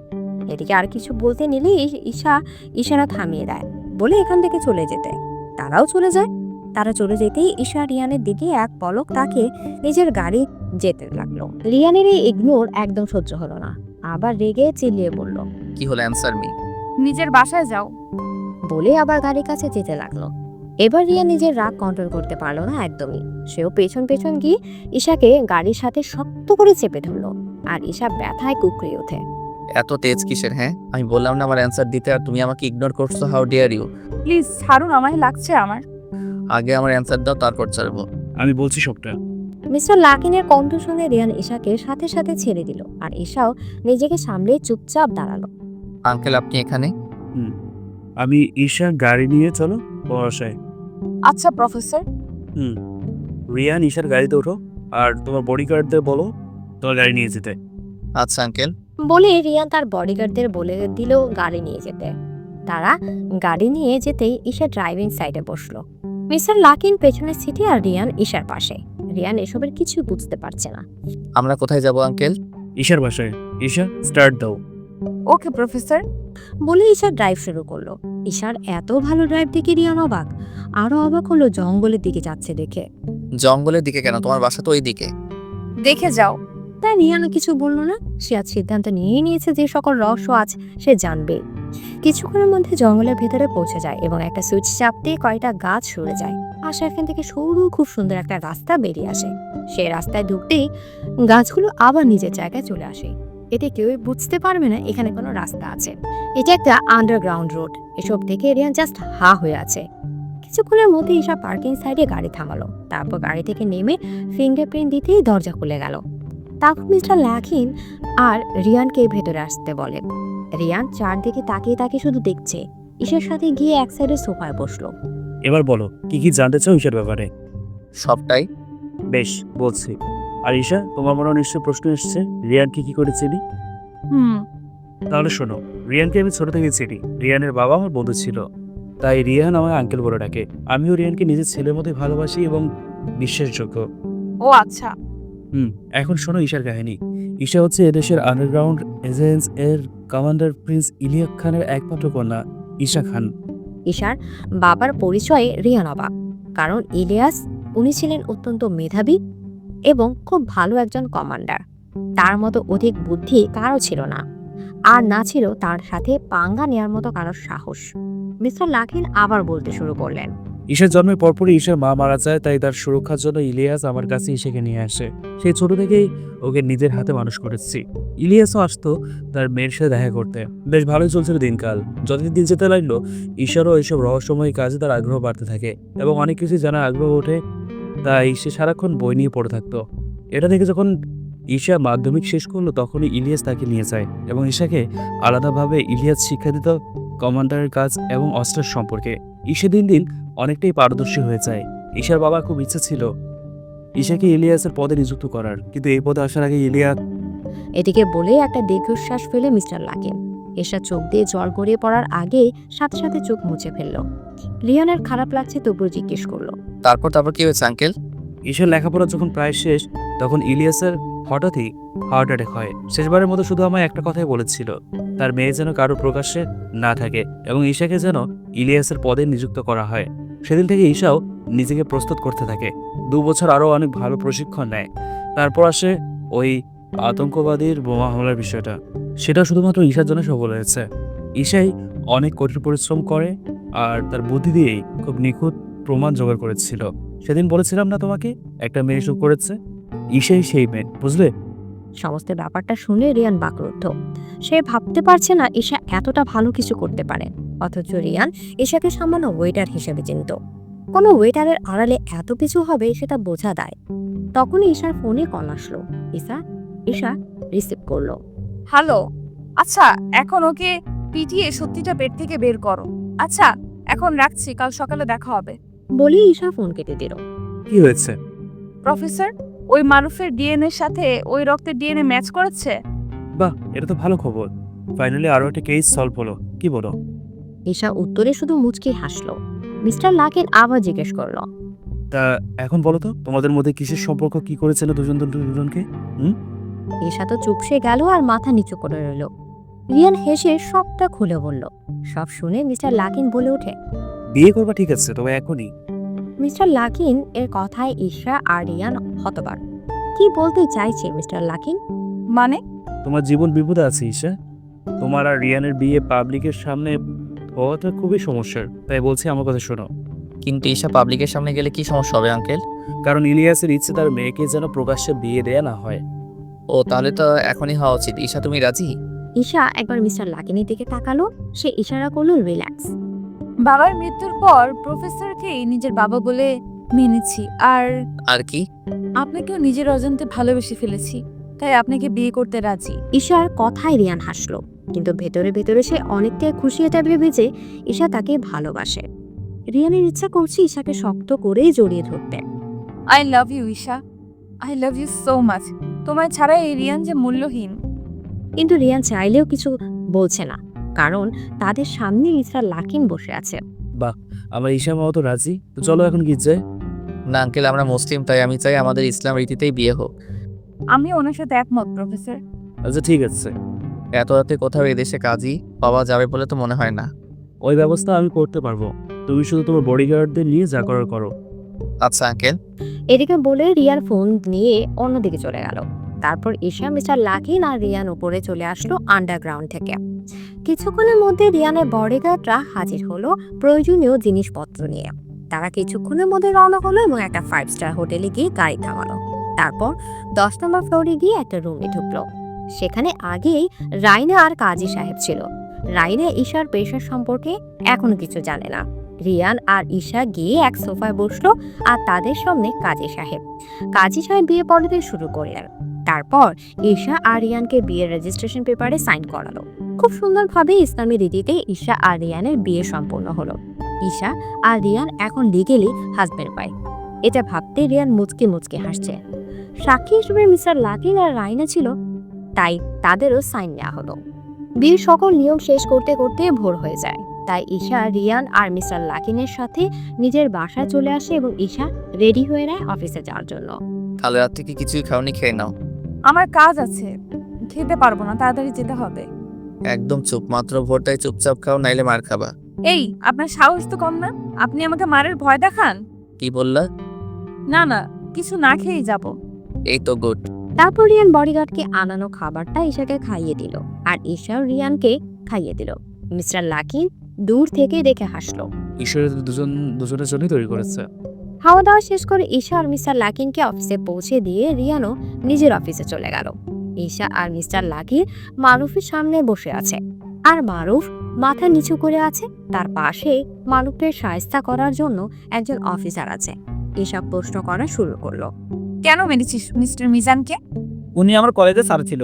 এদিকে আর কিছু বলতে নিলে ঈশা ইশারা থামিয়ে দেয়, বলে এখান থেকে চলে যেতে। তারাও চলে যায়। তারা চলে যেতেই ঈশা রিয়ানের দিকে এক পলক তাকিয়ে নিজের গাড়ি যেতে লাগলো। রিয়ানের এই ইগনোর একদম সহ্য হলো না, আবার রেগে চিল্লিয়ে বলল, কি হলো, অ্যান্সার মি। নিজের বাসায় যাও। বলে আবার গাড়ির কাছে যেতে লাগলো। এবার রিয়া নিজের রাগ কন্ট্রোল করতে পারলো না একদমই। সেও পেছন পেছন গিয়ে ঈশাকে গাড়ির সাথে শক্ত করে চেপে ধরলো আর ঈশা ব্যথায় কুকড়ে ওঠে। এত তেজ কিসের? হ্যাঁ, আমি বললাম না আমার অ্যান্সার দিতে, আর তুমি আমাকে ইগনোর করছো। How deer you. প্লিজ ছাড়ুন, আমায় লাগছে আমার। আগে আমার অ্যান্সার দাও, তারপর ছাড়বো। আমি বলছি সবটা। মিস্টার লাকিনের কণ্ঠ শুনে রিয়ান ঈশাকে সাথে সাথে ছেড়ে দিল আর ঈশাও নিজেকে সামলে চুপচাপ দাঁড়ালো। আঙ্কেল, আপনি এখানে? আমি ঈশা গাড়ি নিয়ে চলো বাসায়। আচ্ছা প্রফেসর। রিয়ান ঈশার গাড়িতে ওঠো, আর তোমার বডিগার্ডদের বলো তোমার গাড়ি নিয়ে যেতে। আচ্ছা আঙ্কেল। বলে রিয়ান তার বডিগার্ডদের বলে দিল গাড়ি নিয়ে যেতে। তারা গাড়ি নিয়ে যেতেই ঈশা ড্রাইভিং সাইডে বসলো। মিস্টার লাকিন পেছনের সিটে আর রিয়ান ঈশার পাশে। রিয়ান এসবের কিছু বুঝতে পারছে না। আমরা কোথায় যাব আঙ্কেল? ঈশার বাসায়। ঈশা, স্টার্ট দাও। ওকে প্রফেসর। বলে ঈশা ড্রাইভ শুরু করলো। ঈশার এত ভালো ড্রাইভ দেখে রিয়ান অবাক। আরো অবাক হলো জঙ্গলের দিকে যাচ্ছে দেখে। জঙ্গলের দিকে কেন? তোমার বাসা তো ওই দিকে। দেখে যাও। তাই রিয়ান কিছু বললো না। সে আজ সিদ্ধান্ত নিয়েই নিয়েছে যে সকল রহস্য আজ সে জানবে। কিছুক্ষণের মধ্যে জঙ্গলের ভেতরে পৌঁছে যায় এবং একটা সুইচ চাপতে কয়টা গাছ সরে যায়। আর সেখান থেকে সরু খুব সুন্দর একটা রাস্তা বেরিয়ে আসে। সে রাস্তায় ঢুকতেই গাছগুলো আবার নিজের জায়গায় চলে আসে। এতে কেউই বুঝতে পারবে না এখানে কোনো রাস্তা আছে। এটা একটা আন্ডারগ্রাউন্ড রোড। এসব দেখে রিয়ান জাস্ট হা হয়ে আছে। কিছুক্ষণের মধ্যে ঈশা পার্কিং সাইডে গাড়ি থামালো। তারপর গাড়ি থেকে নেমে ফিঙ্গারপ্রিন্ট দিতেই দরজা খুলে গেল। তারপর মিস্টার লাকিন আর রিয়ানকে ভেতরে আসতে বলে। রিয়ান চারদিকে তাকিয়ে তাকিয়ে শুধু দেখছে। ঈশার সাথে গিয়ে এক সাইডে সোফায় বসলো। এবার বলো কি কি জানতে চাও ঈশার ব্যাপারে? সবটাই। বেশ, বলছি। আর ঈশা, তোমার মনে নিশ্চয় প্রশ্ন এসছে রিয়ানকে কি করে চিনি? তাহলে শোনো, রিয়ানকে আমি ছোট থেকে চিনি। রিয়ানের বাবা আমার বন্ধু ছিল, তাই রিয়ান আমাকে আঙ্কেল বলে ডাকে। আমিও রিয়ানকে নিজের ছেলের মতোই ভালোবাসি এবং বিশ্বাসযোগ্য। ও আচ্ছা। এখন শোনো ঈশার কাহিনী। ঈশা হচ্ছে এদেশের আন্ডারগ্রাউন্ড এজেন্স এর কমান্ডার প্রিন্স ইলিয়াক খানের একমাত্র কন্যা ঈশা খান। ঈশার বাবার পরিচয়ে রিয়ান অবাক, কারণ ইলিয়াস উনি ছিলেন অত্যন্ত মেধাবী এবং খুব ভালো একজন কমান্ডার। তার মতো অধিক বুদ্ধি কারও ছিল না। আর না ছিল তার সাথে পাঙ্গা নেওয়ার মতো কারোর সাহস। মিস্টার লাকিন আবার বলতে শুরু করলেন। ঈশার জন্মের পরপরই ঈশার মা মারা যায়, তাই তার সুরক্ষার জন্য ইলিয়াস আমার কাছে ঈশাকে নিয়ে আসে। সেই ছোট থেকেই ওকে নিজের হাতে মানুষ করেছি। ইলিয়াসও আসতো তার মেয়ের সাথে দেখা করতে। বেশ ভালোই চলছিল দিনকাল। যতদিন দিন যেতে লাগলো ঈশারও এইসব রহস্যময় কাজে তার আগ্রহ বাড়তে থাকে এবং অনেক কিছু জানার আগ্রহ ওঠে, তাই সে সারাক্ষণ বই নিয়ে পড়ে থাকতো। এটা থেকে যখন ঈশা মাধ্যমিক শেষ করলো তখনই ইলিয়াস তাকে নিয়ে যায় এবং ঈশাকে আলাদাভাবে ইলিয়াস শিক্ষা দিত কমান্ডারের কাজ এবং অস্ত্রের সম্পর্কে। ঈশা দিন দিন অনেকটাই পারদর্শী হয়ে যায়। ঈশার বাবার খুব ইচ্ছা ছিল ঈশাকে ইলিয়াসের পদে নিযুক্ত করার, কিন্তু এই পদে আসার আগে ইলিয়াস এদিকে বলে একটা দীর্ঘশ্বাস ফেলে মিস্টার লাকিন ঈশা চোখ দিয়ে জল গড়িয়ে পড়ার আগে সাথে সাথে চোখ মুছে ফেলল। রিয়ানের খারাপ লাগছে তবুও জিজ্ঞেস করলো, তারপর কি হয়েছে আঙ্কেল? ঈশার লেখাপড়া যখন প্রায় শেষ তখন ইলিয়াসের হঠাৎই হার্ট অ্যাটাক হয়। শেষবারের মতো শুধু আমায় একটা কথাই বলেছিল, তার মেয়ে যেন কারো প্রকাশ্যে না থাকে এবং ঈশাকে যেন ইলিয়াসের পদে নিযুক্ত করা হয়। সেদিন থেকে ঈশাও নিজেকে প্রস্তুত করতে থাকে। 2 বছর আরও অনেক ভালো প্রশিক্ষণ নেয়। তারপর আসে ওই আতঙ্কবাদীর বোমা হামলার বিষয়টা। সেটা শুধুমাত্র ঈশার জন্য সফল হয়েছে। ঈশাই অনেক কঠিন পরিশ্রম করে আর তার বুদ্ধি দিয়েই খুব নিখুঁত প্রমাণ জোগাড় করেছিল। সেদিন বলেছিলাম না তোমাকে একটা মেয়ে শুরু করেছে, ঈশাই সেই মেয়ে, বুঝলে? সমস্ত ব্যাপারটা শুনে রিয়ান বাকরুদ্ধ। সে ভাবতে পারছে না ঈশা এতটা ভালো কিছু করতে পারে, অথচ রিয়ান ঈশাকে সামান্য ওয়েটার হিসেবে চিনত। কোনো ওয়েটারের আড়ালে এত কিছু হবে সেটা বোঝা দেয়। তখনই ঈশার ফোনে কল আসলো। ঈশা রিসিভ করলো। হ্যালো, আচ্ছা এখন ওকে পিটিয়ে সত্যিটা পেট থেকে বের করো। আচ্ছা এখন রাখছি, কাল সকালে দেখা হবে। বলে ঈশা ফোন কেটে দিল। কি হয়েছে? প্রফেসর, ওই মারুফের ডিএনএ সাথে ওই রক্তের ডিএনএ ম্যাচ করেছে। বাহ, এটা তো ভালো খবর। ফাইনালি আরো একটা কেস সলভ হলো, কি বলো? ঈশা উত্তরে শুধু মুচকি হাসলো। মিস্টার লাকিন আবার জিজ্ঞেস করলো, তা এখন বলো তো তোমাদের মধ্যে কিসের সম্পর্ক, কি করেছিল দুজনকে? ঈশা তো চুপসে গেল আর মাথা নিচু করে রইল। রিয়ান হেসে সবটা খুলে বলল। সব শুনে মিস্টার লাকিন বলে ওঠে, বিয়ে করবা ঠিক আছে, তবে এখনই। মিস্টার লাকিন এর কথায় ঈশা আর রিয়ান হতবাক। কি বলতে চাইছে মিস্টার লাকিন? মানে? তোমার জীবন বিপদে আছে ঈশা। তোমার আর রিয়ানের বিয়ে পাবলিকের সামনে হওয়াটা খুবই সমস্যার, তাই বলছি আমার কথা শোনো। কিন্তু ঈশা পাবলিকের সামনে গেলে কি সমস্যা হবে আঙ্কেল? কারণ ইলিয়াসের ইচ্ছে তার মেয়েকে যেন প্রকাশ্যে বিয়ে দেয়া না হয়। ও তাহলে তো এখনই হওয়া উচিত। ঈশা তুমি রাজি? ঈশা একবার মিস্টার লাকিনের দিকে তাকালো। সে ইশারা করলো রিল্যাক্স। বাবার মৃত্যুর পর প্রফেসরকেই নিজের বাবা বলে মেনেছি, আর কি? আপনাকেও নিজের অজান্তে ভালোবেসে ফেলেছি, তাই আপনাকে বিয়ে করতে রাজি। ঈশার কথায় রিয়ান হাসলো, কিন্তু ভেতরে ভেতরে সে অনেকটাই খুশি এটা ভেবে যে ঈশা তাকে ভালোবাসে। রিয়ানের ইচ্ছা করছে ঈশাকে শক্ত করেই জড়িয়ে ধরতে। I love you Isha, I love you so much. তোমার ছাড়া এই রিয়ান যে মূল্যহীন। কিন্তু রিয়ান চাইলেও কিছু বলছে না, কারণ তাদের সামনে মিস্টার লাকিন বসে আছে। আমার ঈশা মাও তো রাজি, তো চলো এখন গির্জায়। না আঙ্কেল, আমরা মুসলিম, তাই আমি চাই আমাদের ইসলাম রীতিতেই বিয়ে হোক। আমি ওনার সাথে একমত প্রফেসর। আচ্ছা ঠিক আছে, এত রাতে কোথাও এদেশে কাজই পাওয়া যাবে বলে তো মনে হয় না। ওই ব্যবস্থা আমি করতে পারবো, তুমি শুধু তোমার বডিগার্ডদের নিয়ে যা করার করো। আচ্ছা আঙ্কেল। এদিকে বলে রিয়ার ফোন নিয়ে অন্যদিকে চলে গেল। তারপর ঈশা, মিস্টার লাকিন আর রিয়ান উপরে চলে আসলো আন্ডারগ্রাউন্ড থেকে। কিছুক্ষণের মধ্যে রিয়ানের বডিগার্ডরা হাজির হলো প্রয়োজনীয় জিনিসপত্র নিয়ে। তারা কিছুক্ষণের মধ্যে রওনা হলো এবং একটা 5 স্টার হোটেলে গিয়ে গাড়ি থামালো। তারপর 10 নম্বর ফ্লোরে গিয়ে একটা রুমে ঢুকলো। সেখানে আগেই রাইনা আর কাজী সাহেব ছিল। রাইনা ঈশার পেশার সম্পর্কে এখনো কিছু জানে না। রিয়ান আর ঈশা গিয়ে এক সোফায় বসলো আর তাদের সামনে কাজী সাহেব বিয়ে পড়াতে শুরু করলেন। তারপর ঈশা আর রিয়ানকে বিয়ের রেজিস্ট্রেশন পেপারে সাইন করালো। খুব সুন্দরভাবে ইসলামী রীতিতে ঈশা আর রিয়ানের বিয়ে সম্পন্ন হলো। ঈশা আর রিয়ান এখন লিগেলি হাজবেন্ড ওয়াইফ। এটা ভাবতে রিয়ান মুচকি মুচকি হাসছে। সাক্ষী হিসেবে মিস্টার লাকিন আর রাইনা ছিল, তাই তাদেরও সাইন নেওয়া হলো। বিয়ের সকল নিয়ম শেষ করতে করতে ভোর হয়ে যায়। তাই ঈশা রিয়ান আর মিস্টার লাকিনের সাথে নিজের বাসায় চলে আসে এবং ঈশা রেডি হয়ে নেয় অফিসে যাওয়ার জন্য। কাল রাত থেকে কিছুই খাওনি, খেয়ে নাও। আমার কাজ আছে, খেতে পারবো না, তাড়াতাড়ি যেতে হবে। একদম চুপ, মাত্র ভোরটাই চুপচাপ খাও, নাইলে মার খাবা। এই আপনার সাহস তো কম না, আপনি আমাকে মারের ভয় দেখান। কি বললা? না কিছু না খেয়েই যাব। এই তো গুড। তারপর রিয়ান বডিগার্ডকে আনানো খাবারটা ঈশাকে খাইয়ে দিল আর ঈশা রিয়ানকে খাইয়ে দিল। মিস্টার লাকি দূর থেকে দেখে হাসলো। ঈশ্বরের দুজনের জন্যই তৈরি করেছে। খাওয়া দাওয়া শেষ করে ঈশা আর মিস্টার লাকিনকে অফিসে পৌঁছে দিয়ে রিয়ানও নিজের অফিসে চলে গেল। ঈশা আর মিস্টার লাকি মারুফের সামনে বসে আছে আর মারুফ মাথা নিচু করে আছে। তার পাশে মারুফের সাহায্য করার জন্য একজন অফিসার আছে। ঈশা প্রশ্ন করা শুরু করলো। কেন মেরেছিস মিস্টার মিজানকে? উনি আমার কলেজে স্যার ছিল।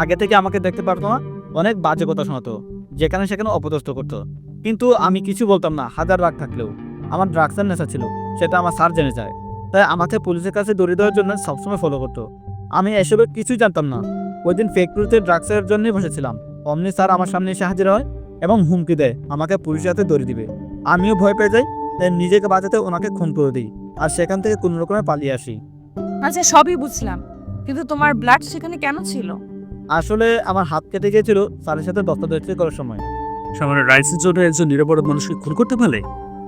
আগে থেকে আমাকে দেখতে পারতো না, অনেক বাজে কথা শোনাতো, যেখানে সেখানে অপদস্থ করতো। কিন্তু আমি কিছু বলতাম না, হাজার রাগ থাকলেও। আমার ড্রাগসের নেশা ছিল, সেটা আমার স্যার জেনে যায়। তাই আমাকে পুলিশের কাছে দৌড়ে দেওয়ার জন্য সবসময় ফলো করতো। আমি এসবের কিছুই জানতাম না। ওই দিন ফ্যাক্টরিতে ড্রাগসের জন্যই বসেছিলাম। অমনি স্যার আমার সামনে এসে হাজির হয় এবং হুমকি দেয় আমাকে পুলিশের হাতে দৌড়ে দিবে। আমিও ভয় পেয়ে যাই, তাই নিজেকে বাঁচাতে ওনাকে খুন করে দিই আর সেখান থেকে কোনো রকমে পালিয়ে আসি। আচ্ছা, সবই বুঝলাম, কিন্তু তোমার ব্লাড সেখানে কেন ছিল? আসলে আমার হাত কেটে গিয়েছিল স্যারের সাথে ধস্তাধস্তি করার সময়। সামান্য রাইসের জন্য একজন নিরাপরাধ মানুষকে খুন করতে পারে?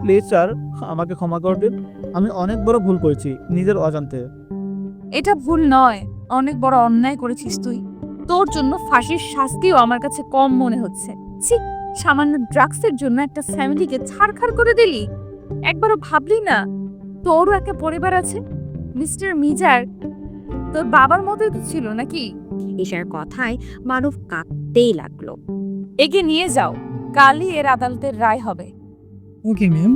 প্লিজ স্যার, আমাকে ক্ষমা করে দিন। আমি অনেক বড় ভুল করেছি নিজের অজান্তে। এটা ভুল নয়, অনেক বড় অন্যায় করেছিস তুই। তোর জন্য ফাঁসির শাস্তিও আমার কাছে কম মনে হচ্ছে। ছি, সামান্য ড্রাগসের জন্য একটা ফ্যামিলিকে ছাড়খাড় করে দিলি। একবারও ভাবলি না তোরও একটা পরিবার আছে? মিস্টার মিজার তোর বাবার মতোই তো ছিল নাকি? ঈশার কথায় মারুফ কাঁদতেই লাগলো। একে নিয়ে যাও, কালই এর আদালতের রায় হবে। Okay ma'am.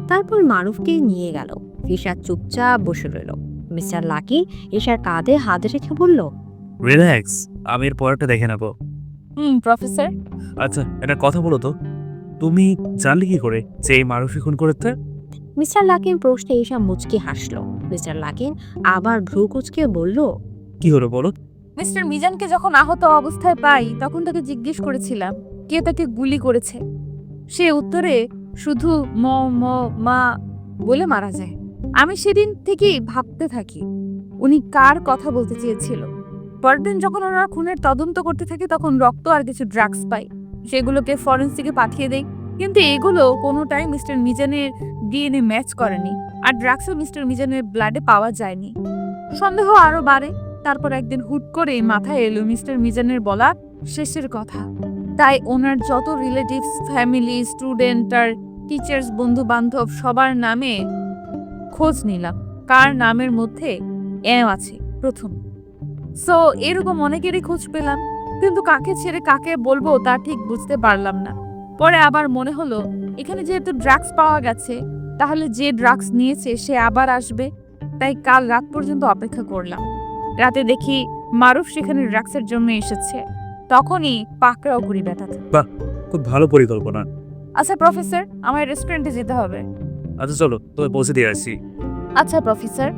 তারপর মারুফকে নিয়ে গেল। ঈশা চুপচাপ বসে রইল। মিস্টার লাকি ঈশার কাঁধে হাত রেখে বলল, রিল্যাক্স, আমি এর পরেরটা দেখে নেব। প্রফেসর। আচ্ছা, একটা কথা বলো তো, তুমি জানলে কি করে যে এই মারুফি খুন করেছে? মিস্টার লাকিন প্রশ্নে ঈশা মুচকি হাসলো। মিস্টার লাকিন আবার ভ্রু কুঁচকে বলল, কি হলো বলো? মিস্টার মিজানকে যখন আহত অবস্থায় পাই তখন তাকে জিজ্ঞেস করেছিলাম কে তাকে গুলি করেছে। সে উত্তরে শুধু ম ম মা বলে মারা যায়। আমি সেদিন থেকেই ভাবতে থাকি উনি কার কথা বলতে চেয়েছিল। পরের দিন যখন ওনারা খুনের তদন্ত করতে থাকে তখন রক্ত আর কিছু ড্রাগস পাই, সেগুলোকে ফরেন্সিকে পাঠিয়ে দেয়। কিন্তু এগুলো কোনোটাই মিস্টার মিজানের ডিএনএ ম্যাচ করেনি, আর ড্রাগসও মিস্টার মিজানের ব্লাডে পাওয়া যায়নি। সন্দেহ আরো বাড়ে। তারপর একদিন হুট করে মাথায় এলো মিস্টার মিজানের বলা শেষের কথা। তাই ওনার যত রিলেটিভস, ফ্যামিলি, স্টুডেন্ট আর টিচার্স, বন্ধু বান্ধব সবার নামে খোঁজ নিলাম কার নামের মধ্যে এম আছে প্রথম। সো এরকম অনেকেরই খোঁজ পেলাম, কিন্তু কাকে ছেড়ে কাকে বলবো তা ঠিক বুঝতে পারলাম না। পরে আবার মনে হলো এখানে যেহেতু ড্রাগস পাওয়া গেছে, তাহলে যে ড্রাগস নিয়েছে সে আবার আসবে। তাই কাল রাত পর্যন্ত অপেক্ষা করলাম। রাতে দেখি মারুফ সেখানে ড্রাগসের জন্য এসেছে। তখনই পাকড়াও ঘুরি ব্যথাতে। খুব ভালো পরিকল্পনা। আচ্ছা প্রফেসর, আমার রেস্টুরেন্টে যেতে হবে। আচ্ছা চলো, তোকে পৌঁছে দিয়ে আসি। আচ্ছা প্রফেসর।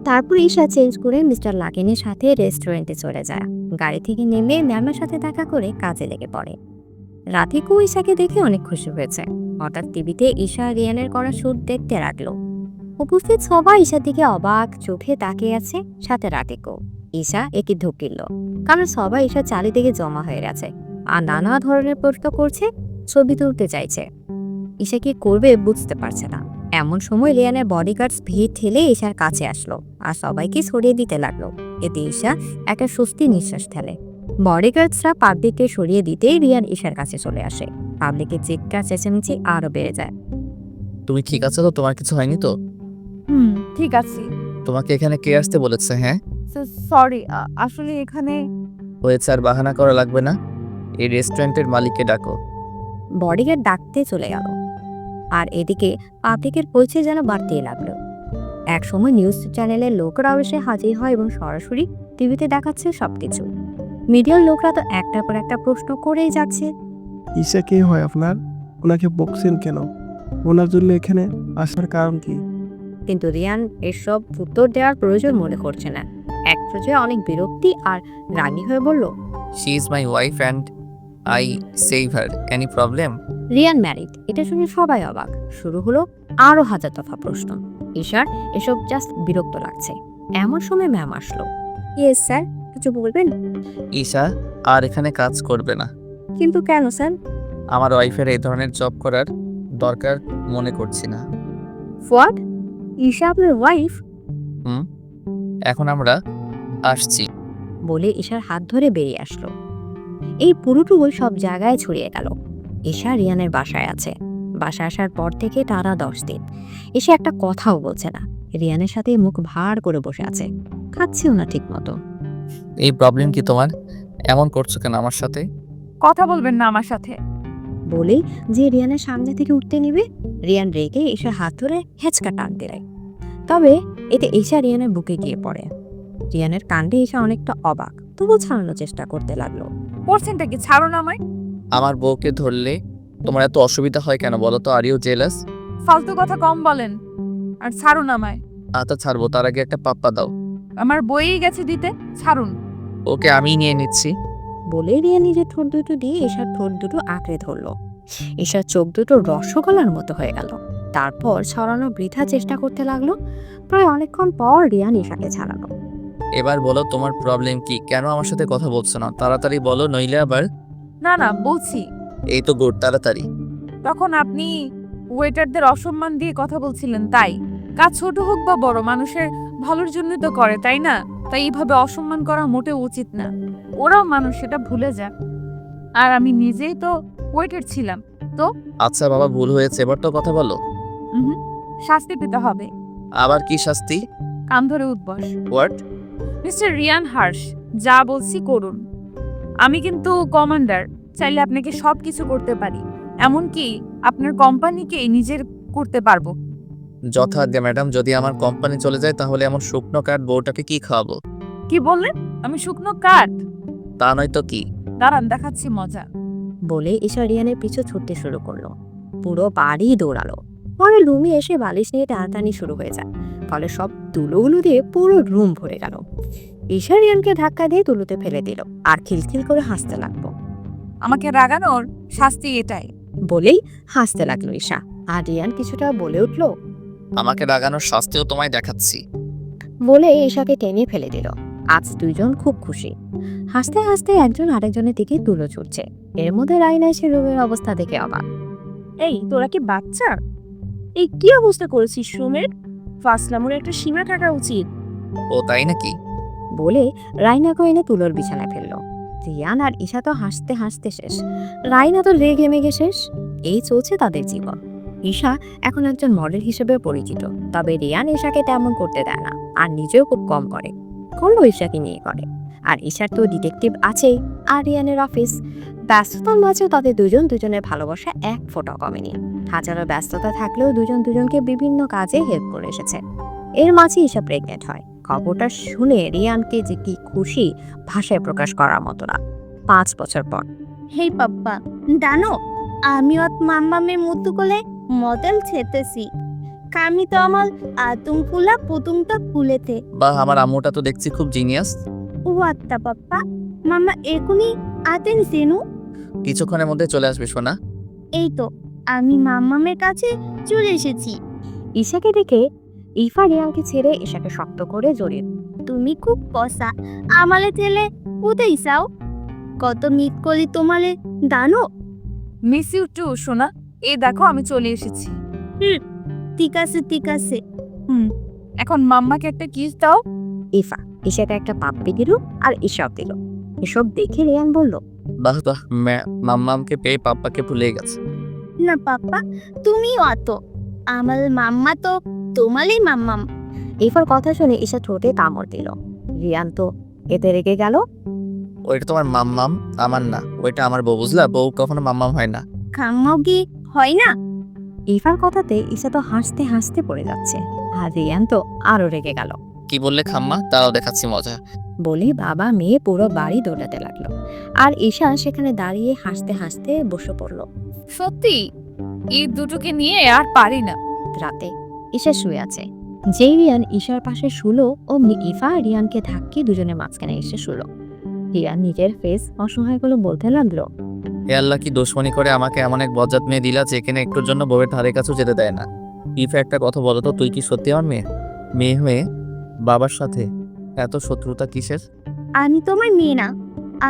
তারপর ঈশা চেঞ্জ করে মিস্টার লাকিনের সাথে রেস্টুরেন্টে চলে যায়। গাড়ি থেকে নেমে ম্যামের সাথে দেখা করে কাজে লেগে পড়ে। রাধিকও ঈশাকে দেখে অনেক খুশি হয়েছে। হঠাৎ টিভিতে ঈশা রিয়ানের করা শুট দেখতে লাগলো। উপস্থিত সবাই ঈশার দিকে অবাক চোখে তাকিয়ে আছে, সাথে রাধিকও। ঈশা একে ঢুকিল, কারণ সবাই ঈশার চারিদিকে জমা হয়ে গেছে আর নানা ধরনের প্রশ্ন করছে, ছবি তুলতে চাইছে। ঈশা কি করবে বুঝতে পারছে না। এমন সময় রিয়ানের বডিগার্ডস ভিড় ঠেলে ঈশার কাছে আসলো আর সবাইকে সরিয়ে দিতে লাগলো। এতে ঈশা একটা স্বস্তি নিঃশ্বাস ফেলে। বডিগার্ডসরা পাবলিককে সরিয়ে দিতেই রিয়ান ঈশার কাছে চলে আসে। পাবলিকের চিৎকার চেঁচামেচি আরো বেড়ে যায়। তুমি ঠিক আছো তো? তোমার কিছু হয়নি তো? ঠিক আছে। তোমাকে এখানে কে আসতে বলেছে? হ্যাঁ, সরি, আসলে এখানে হয়েছে, আর বাহানা করা লাগবে না। এই রেস্টুরেন্টের মালিককে ডাকো। বডিগার্ড ডাকতে চলে গেল আর এদিকে পাবলিকের পরিচয় যেন বাড়তেই লাগলো। এক সময় নিউজ চ্যানেলের লোকরাও এসে হাজির হয় এবং সরাসরি টিভিতে দেখাচ্ছে সবকিছু। মিডিয়ার লোকরা তো একটার পর একটা প্রশ্ন করেই যাচ্ছে। ঈশা কে হয় আপনার? ওনাকে বকছেন কেন? ওনার জন্য এখানে আসার কারণ কি? কিন্তু রিয়ান এসব উত্তর দেওয়ার প্রয়োজন মনে করছে না। এক পর্যায়ে অনেক বিরক্তি আর রাগী হয়ে বলল, she is my wife and I save her. Any problem? Riyan married. এটা শুনে সবাই অবাক। শুরু হলো আরো হাজার দফা প্রশ্ন। ঈশার এসব জাস্ট বিরক্ত লাগছে। এমন সময় ম্যাম আসলো। ইয়েস স্যার, কিছু বলবেন? ঈশা আর এখানে কাজ করবে না। কিন্তু কেন স্যার? আমার ওয়াইফের এই ধরনের জব করার দরকার মনে করছি না। হোয়াট? ঈশা আপনার ওয়াইফ? এখন আমরা আসছি। বলে ঈশার হাত ধরে বেরিয়ে আসলো। এই পুরোটুকু সব জায়গায় ছড়িয়ে গেল। ঈশা রিয়ানের বাসায় আছে। বাসায় আসার পর থেকে টানা 10 দিন এসে একটা কথাও বলছে না। রিয়ানের সাথে মুখ ভার করে বসে আছে, খাচ্ছেও না ঠিক মতো। এই প্রবলেম কি তোমার? এমন করছো কেন আমার সাথে? কথা বলবেন না আমার সাথে। বলেই যে রিয়ানের সামনে থেকে উঠতে নিবে, রিয়ান রেগে ঈশার হাত ধরে হেঁচকা টান দিলে। তবে এতে ঈশা রিয়ানের বুকে গিয়ে পড়ে। রিয়ানের কাণ্ডে ঈশা অনেকটা অবাক, তবু ছাড়ানোর চেষ্টা করতে লাগলো। করছেনটা কি? ছাড়ুন আমায়। আমার বউকে ধরলে তোমার এত অসুবিধা হয় কেন বলো তো? Are you jealous? ফালতু কথা কম বলেন আর ছাড়ুন আমায়। আচ্ছা ছাড়বো, তার আগে একটা পাপ্পা দাও। আমার বইই গেছে দিতে, ছাড়ুন। ওকে আমি নিয়ে নিচ্ছি। বলে রিয়া নিজের ঠোঁট দুটো দিয়ে ঈশার ঠোঁট দুটো আঁকড়ে ধরলো। ঈশার চোখ দুটো রসগোল্লার মতো হয়ে গেল। তারপর ছড়ানো বৃথা চেষ্টা করতে লাগলো। প্রায় অনেকক্ষণ পর রিয়ান ঈশাকে ছাড়ালো। এবার বলো তোমার প্রবলেম কি? কেন আমার সাথে কথা বলছো না? তাড়াতাড়ি বলো, নইলে আবার। না না বলছি। এই তো গুড, তাড়াতাড়ি। তখন আপনি ওয়েটারদের অসম্মান দিয়ে কথা বলছিলেন, তাই। কাজ ছোট হোক বা বড়, মানুষের ভালোর জন্য তো করে, তাই না? তাই এইভাবে অসম্মান করা মোটেও উচিত না। ওরাও মানুষ, সেটা ভুলে যান। আর আমি নিজেই তো ওয়েটার ছিলাম। আচ্ছা বাবা, ভুল হয়েছে, এবার তো কথা বলো। শাস্তি পেতে হবে। আবার কি শাস্তি? কান ধরে উঠবস। হোয়াট? মিস্টার রিয়ান হার্শ, যা বলছি করুন। আমি কিন্তু কমান্ডার, চাইলে আপনাকে সব কিছু করতে পারি, এমনকি আপনার কোম্পানিকে নিজের করতে পারবো। যথাজ্ঞা ম্যাডাম, যদি আমার কোম্পানি চলে যায় তাহলে এমন শুকনো কাঠ বউটাকে কি খাওয়াবো? কি বললেন? আমি শুকনো কাঠ? তা নয় তো কি? দাঁড়ান, দেখাচ্ছি মজা। বলে ঈশা রিয়ানের পিছু ছুটতে শুরু করলো। পুরো বাড়ি দৌড়ালো। পরে রুমে এসে বালিশ নিয়ে টানাটানি শুরু হয়ে যায়। ফলে সব তুলোগুলো দিয়ে পুরো রুম ভরে গেল। ঈশা রিয়ানকে ধাক্কা দিয়ে তুলোতে ফেলে দিল আর খিলখিল করে হাসতে লাগলো। আমাকে রাগানোর শাস্তি এটাই। বলেই হাসতে লাগলো ঈশা। আর রিয়ান কিছুটা বলে উঠলো। আমাকে রাগানোর শাস্তিও তোমায় দেখাচ্ছি। বলে ঈশাকে টেনে ফেলে দিল। আজ দুইজন খুব খুশি। হাসতে হাসতে একজন আরেকজনের দিকে তুলো ছুটছে। এর মধ্যে রাইনা এসে রুমের অবস্থা দেখে অবাক। এই তোরা কি বাচ্চা? এই কি অবস্থা করেছিস রুমের? ফাসলামুর একটা সীমা থাকা উচিত। ও তাই নাকি? বলে রাইনাকে এনে তুলোর বিছানায় ফেললো। রিয়ান আর ঈশা তো হাসতে হাসতে শেষ। রাইনা তো রেগে মেগে শেষ। এই চলছে তাদের জীবন। ঈশা এখন একজন মডেল হিসেবে পরিচিত। তবে রিয়ান ঈশাকে তেমন করতে দেয় না, আর নিজেও খুব কম করে। করলো ঈশাকে নিয়ে করে। আর ঈশার তো ডিটেকটিভ আছেই, আর রিয়ানের অফিস। ব্যস্ততার মাঝেও তাদের দুজনের ভালোবাসা এক ফোঁটাও কমেনি। হাজারো ব্যস্ততা থাকলেও দুজন দুজনকে বিভিন্ন কাজে হেল্প করে এসেছে। এর মাঝে ঈশা প্রেগনেন্ট হয়। খবরটা শুনে রিয়ানকে যে কি খুশি ভাষায় প্রকাশ করার মতো না। 5 বছর পর। হেই পাপ্পা, জানো আমিও মাম্মামের মতো করে মডেল ছেতেছি। আমি তো আমার আতুম ফুলা পুতুমটা ফুলেতে। বা আমার আম্মুটা তো দেখছি খুব জিনিয়াস। ও আত্মা পাপ্পা, মাম্মা এখনই আতেন সেনু। কিছুক্ষণের মধ্যে চলে আসবে সোনা। এই তো আমি মাম্মামের কাছে চলে এসেছি। ঈশাকে দেখে ইফা রিয়ানকে ছেড়ে ঈশাকে শক্ত করে জড়িয়ে। তুমি খুব পসা, আমালে ছেলে কোথায় চাও? কত মিট করি তোমালে জানো? মিস ইউ টু সোনা। এই দেখো আমি চলে এসেছি। ঠিক আছে ঠিক আছে। এখন মাম্মাকে একটা কিস দাও। ইফা ঈশাকে একটা পাপ্পি দিল আর ঈশাও দিল। এসব দেখে রিয়ান বলল, বাহ বাহ, মাম্মামকে পেয়ে পাপ্পাকে ভুলে গেছে। না পাপ্পা, তুমিও আতো। আমার মাম্মা তো তোমারই মাম্মাম। ইফার কথা শুনে ঈশা ঠোঁটে কামড় দিল। রিয়ান তো এতে রেগে গেল। ওইটা তোমার মাম্মাম, আমার না। ওইটা আমার বউ, বুঝলা? বউ কখনো মাম্মাম হয় না। খাম্মাও কি হয় না? ইফার কথাতে ঈশা তো হাসতে হাসতে পড়ে যাচ্ছে। আর রিয়ান তো আরো রেগে গেল। কি বললে খাম্মা? তারাও দেখাচ্ছি মজা। বলে বাবা মেয়ে পুরো বাড়ি দৌড়াতে লাগলো। আর ঈশা সেখানে দাঁড়িয়ে হাসতে হাসতে বসে পড়ল। সত্যি এই দুটোকে নিয়ে আর পারি না। রাতে ঈশা শুয়ে আছে। যেই রিয়ান ঈশার পাশে শুলো, অমনি ইফা রিয়ানকে ধাক্কি দুজনের মাঝখানে এসে শুলো। রিয়ান নিজের ফেস অসহায় গুলো বলতে লাগলো, হে আল্লাহ, কি দুশ্মনী করে আমাকে এমন এক বজ্জাত মেয়ে দিলা যেখানে একটুর জন্য বউয়ের ধারে কাছেও যেতে দেয় না। ইফা একটা কথা বলো তো, তুই কি সত্যি আমার মেয়ে? মেয়ে হয়ে বাবার সাথে এত শত্রুতা কিসের? আমি তোমার মেয়ে না,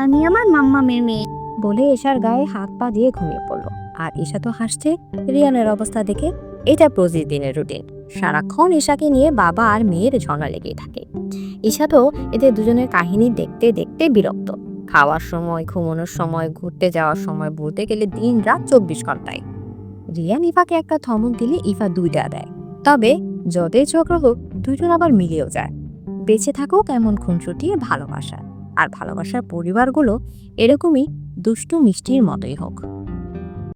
আমি আমার মাম্মামের মেয়ে। বলে ঈশার গায়ে হাত পা দিয়ে ঘুমিয়ে পড়লো। আর ঈশা তো হাসছে রিয়ানের অবস্থা দেখে। এটা প্রতিদিনের রুটিন। সারাক্ষণ ঈশাকে নিয়ে বাবা আর মেয়ের ঝগড়া লেগেই থাকে। ঈশা তো এদের দুজনের কাহিনী দেখতে দেখতে বিরক্ত। খাওয়ার সময়, ঘুমানোর সময়, ঘুরতে যাওয়ার সময়, বলতে গেলে দিন রাত 24 ঘন্টায়। রিয়ান ইফাকে একটা ধমক দিলে ইফা দুইটা দেয়। তবে যতই ঝগড়া হোক দুজন আবার মিলেও যায়। বেঁচে থাকুক এমন খুনসুটি ভালোবাসা। আর ভালোবাসার পরিবারগুলো এরকমই দুষ্টু মিষ্টির মতোই হোক।